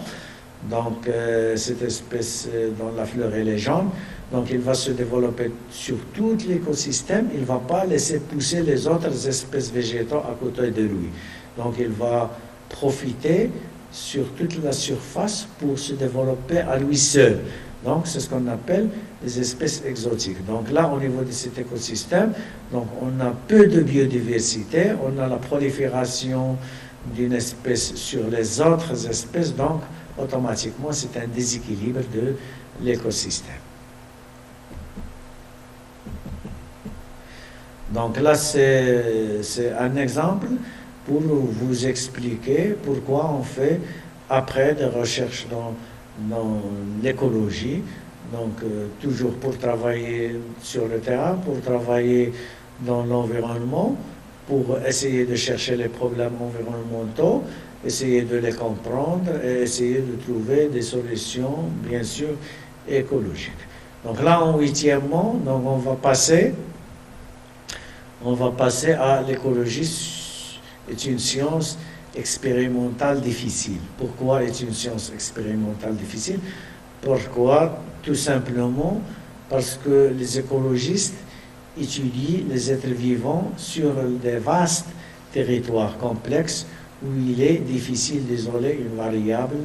Donc, cette espèce dont la fleur elle est jaune, donc il va se développer sur tout l'écosystème. Il ne va pas laisser pousser les autres espèces végétaux à côté de lui. Donc, il va profiter sur toute la surface pour se développer à lui seul. Donc, c'est ce qu'on appelle les espèces exotiques. Donc là, au niveau de cet écosystème, donc on a peu de biodiversité, on a la prolifération d'une espèce sur les autres espèces, donc automatiquement, c'est un déséquilibre de l'écosystème. Donc là, c'est un exemple pour vous expliquer pourquoi on fait après des recherches dans l'écologie, donc toujours pour travailler sur le terrain, pour travailler dans l'environnement, pour essayer de chercher les problèmes environnementaux, essayer de les comprendre et essayer de trouver des solutions, bien sûr, écologiques. Donc là, en huitièmement, donc on va passer à l'écologie est une science expérimentale difficile. Pourquoi est une science expérimentale difficile? Pourquoi? Tout simplement parce que les écologistes étudient les êtres vivants sur des vastes territoires complexes où il est difficile d'isoler une variable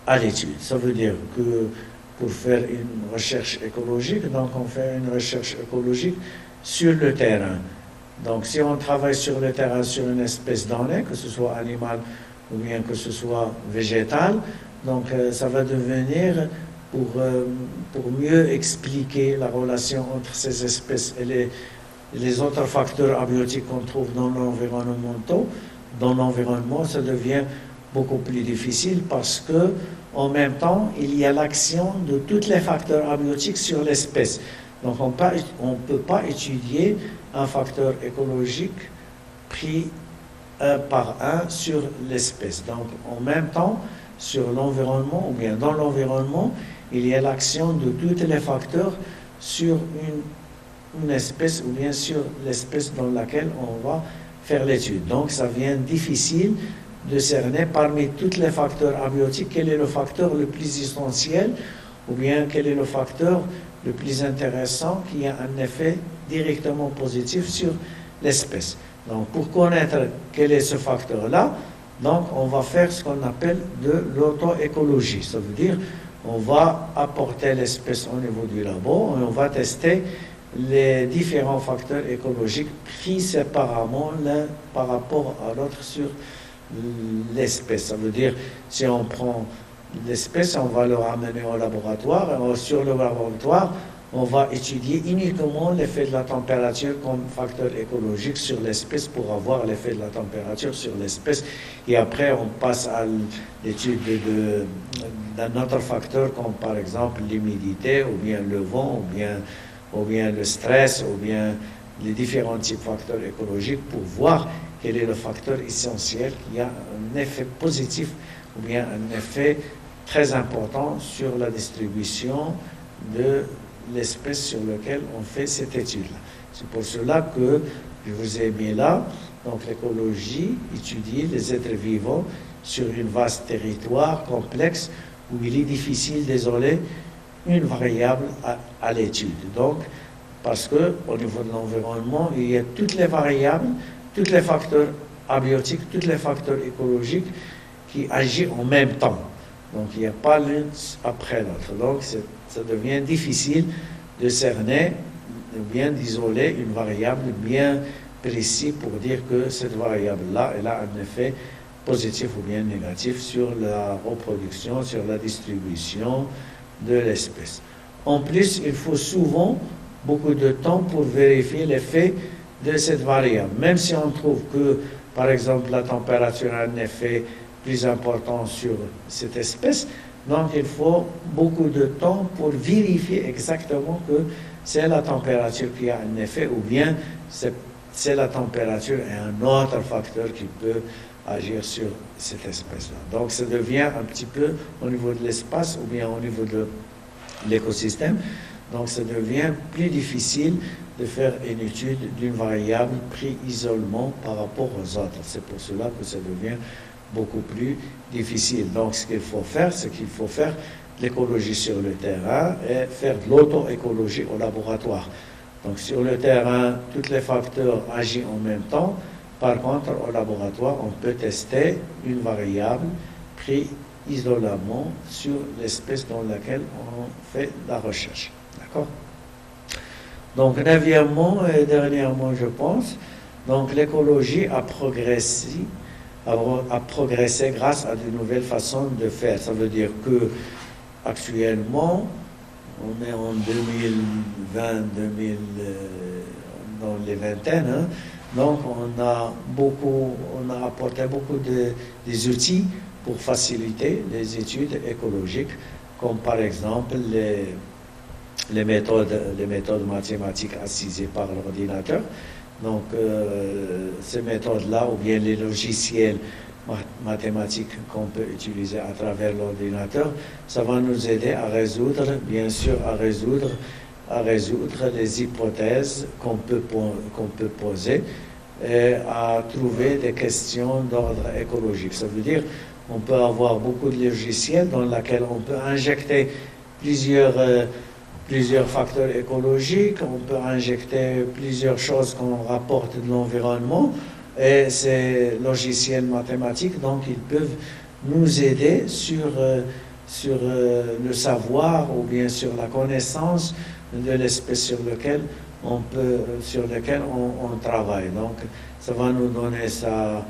à l'étude. Ça veut dire que pour faire une recherche écologique, donc on fait une recherche écologique sur le terrain. Donc si on travaille sur le terrain sur une espèce donnée, que ce soit animale ou bien que ce soit végétale, donc ça va devenir, pour mieux expliquer la relation entre ces espèces et les autres facteurs abiotiques qu'on trouve dans l'environnement, ça devient beaucoup plus difficile parce que en même temps, il y a l'action de tous les facteurs abiotiques sur l'espèce. Donc on ne peut pas étudier un facteur écologique pris un par un sur l'espèce. Donc en même temps, sur l'environnement, ou bien dans l'environnement, il y a l'action de tous les facteurs sur une espèce, ou bien sur l'espèce dans laquelle on va faire l'étude. Donc ça devient difficile de cerner parmi tous les facteurs abiotiques quel est le facteur le plus essentiel ou bien quel est le facteur le plus intéressant qui a un effet directement positif sur l'espèce. Donc, pour connaître quel est ce facteur-là, donc on va faire ce qu'on appelle de l'auto-écologie. Ça veut dire on va apporter l'espèce au niveau du labo et on va tester les différents facteurs écologiques pris séparément l'un par rapport à l'autre sur l'espèce. Ça veut dire, si on prend l'espèce, on va le ramener au laboratoire, et sur le laboratoire, on va étudier uniquement l'effet de la température comme facteur écologique sur l'espèce pour avoir l'effet de la température sur l'espèce. Et après, on passe à l'étude d'un autre facteur comme par exemple l'humidité, ou bien le vent, ou bien le stress, ou bien les différents types de facteurs écologiques pour voir quel est le facteur essentiel qui a un effet positif ou bien un effet très important sur la distribution de l'espèce sur laquelle on fait cette étude-là. C'est pour cela que je vous ai mis là. Donc l'écologie étudie les êtres vivants sur une vaste territoire complexe où il est difficile d'isoler une variable à l'étude. Donc, parce qu'au niveau de l'environnement, il y a toutes les variables, tous les facteurs abiotiques, tous les facteurs écologiques qui agissent en même temps. Donc, il n'y a pas l'un après l'autre. Donc, ça devient difficile de cerner, ou bien d'isoler une variable bien précise pour dire que cette variable-là, elle a un effet positif ou bien négatif sur la reproduction, sur la distribution de l'espèce. En plus, il faut souvent beaucoup de temps pour vérifier l'effet de cette variable. Même si on trouve que, par exemple, la température a un effet plus important sur cette espèce, donc il faut beaucoup de temps pour vérifier exactement que c'est la température qui a un effet ou bien c'est la température et un autre facteur qui peut agir sur cette espèce-là. Donc ça devient un petit peu au niveau de l'espace ou bien au niveau de l'écosystème. Donc ça devient plus difficile de faire une étude d'une variable pris isolement par rapport aux autres. C'est pour cela que ça devient beaucoup plus difficile. Donc ce qu'il faut faire, c'est qu'il faut faire l'écologie sur le terrain et faire de l'auto-écologie au laboratoire. Donc sur le terrain, tous les facteurs agissent en même temps. Par contre, au laboratoire, on peut tester une variable prise isolément sur l'espèce dans laquelle on fait la recherche. D'accord? Donc, neuvièmement et dernièrement, je pense, donc l'écologie a progressé grâce à de nouvelles façons de faire. Ça veut dire que actuellement, on est en 2020, dans les vingtaines, hein. Donc on a apporté beaucoup des outils pour faciliter les études écologiques, comme par exemple les méthodes mathématiques assisées par l'ordinateur. Donc ces méthodes-là, ou bien les logiciels mathématiques qu'on peut utiliser à travers l'ordinateur, ça va nous aider à résoudre, bien sûr, à résoudre les hypothèses qu'on peut poser et à trouver des questions d'ordre écologique. Ça veut dire on peut avoir beaucoup de logiciels dans lesquels on peut injecter plusieurs facteurs écologiques, on peut injecter plusieurs choses qu'on rapporte de l'environnement, et ces logiciels mathématiques, donc ils peuvent nous aider sur le savoir ou bien sur la connaissance de l'espèce sur lequel on travaille. Donc ça va nous donner sa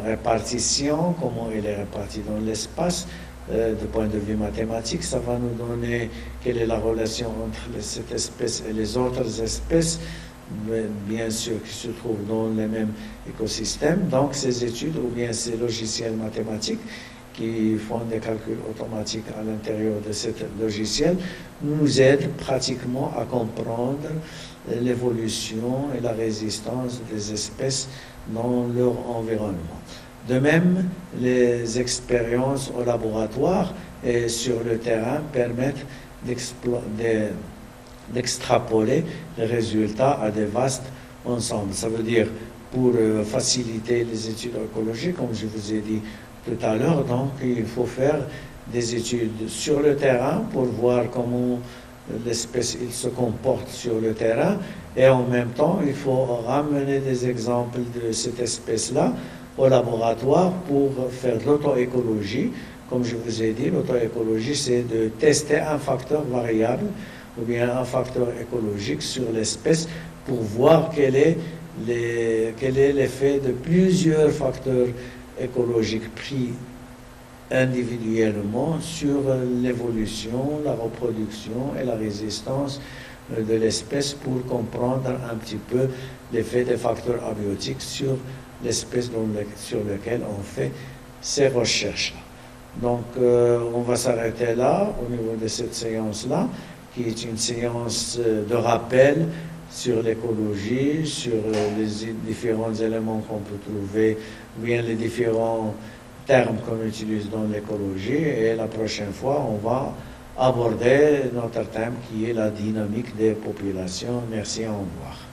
répartition, comment elle est répartie dans l'espace, du point de vue mathématique. Ça va nous donner quelle est la relation entre cette espèce et les autres espèces, bien sûr, qui se trouvent dans les mêmes écosystèmes. Donc ces études ou bien ces logiciels mathématiques qui font des calculs automatiques à l'intérieur de ce logiciel nous aident pratiquement à comprendre l'évolution et la résistance des espèces dans leur environnement. De même, les expériences au laboratoire et sur le terrain permettent d'extrapoler les résultats à des vastes ensembles. Ça veut dire, pour faciliter les études écologiques, comme je vous ai dit tout à l'heure, donc il faut faire des études sur le terrain pour voir comment l'espèce il se comporte sur le terrain, et en même temps il faut ramener des exemples de cette espèce-là au laboratoire pour faire de l'auto-écologie. Comme je vous ai dit, l'auto-écologie, c'est de tester un facteur variable ou bien un facteur écologique sur l'espèce pour voir quel est l'effet de plusieurs facteurs écologiques pris individuellement sur l'évolution, la reproduction et la résistance de l'espèce pour comprendre un petit peu l'effet des facteurs abiotiques sur l'espèce sur laquelle on fait ces recherches-là. Donc, on va s'arrêter là au niveau de cette séance-là, qui est une séance de rappel sur l'écologie, sur les différents éléments qu'on peut trouver, ou bien les différents termes qu'on utilise dans l'écologie. Et la prochaine fois, on va aborder notre thème qui est la dynamique des populations. Merci, au revoir.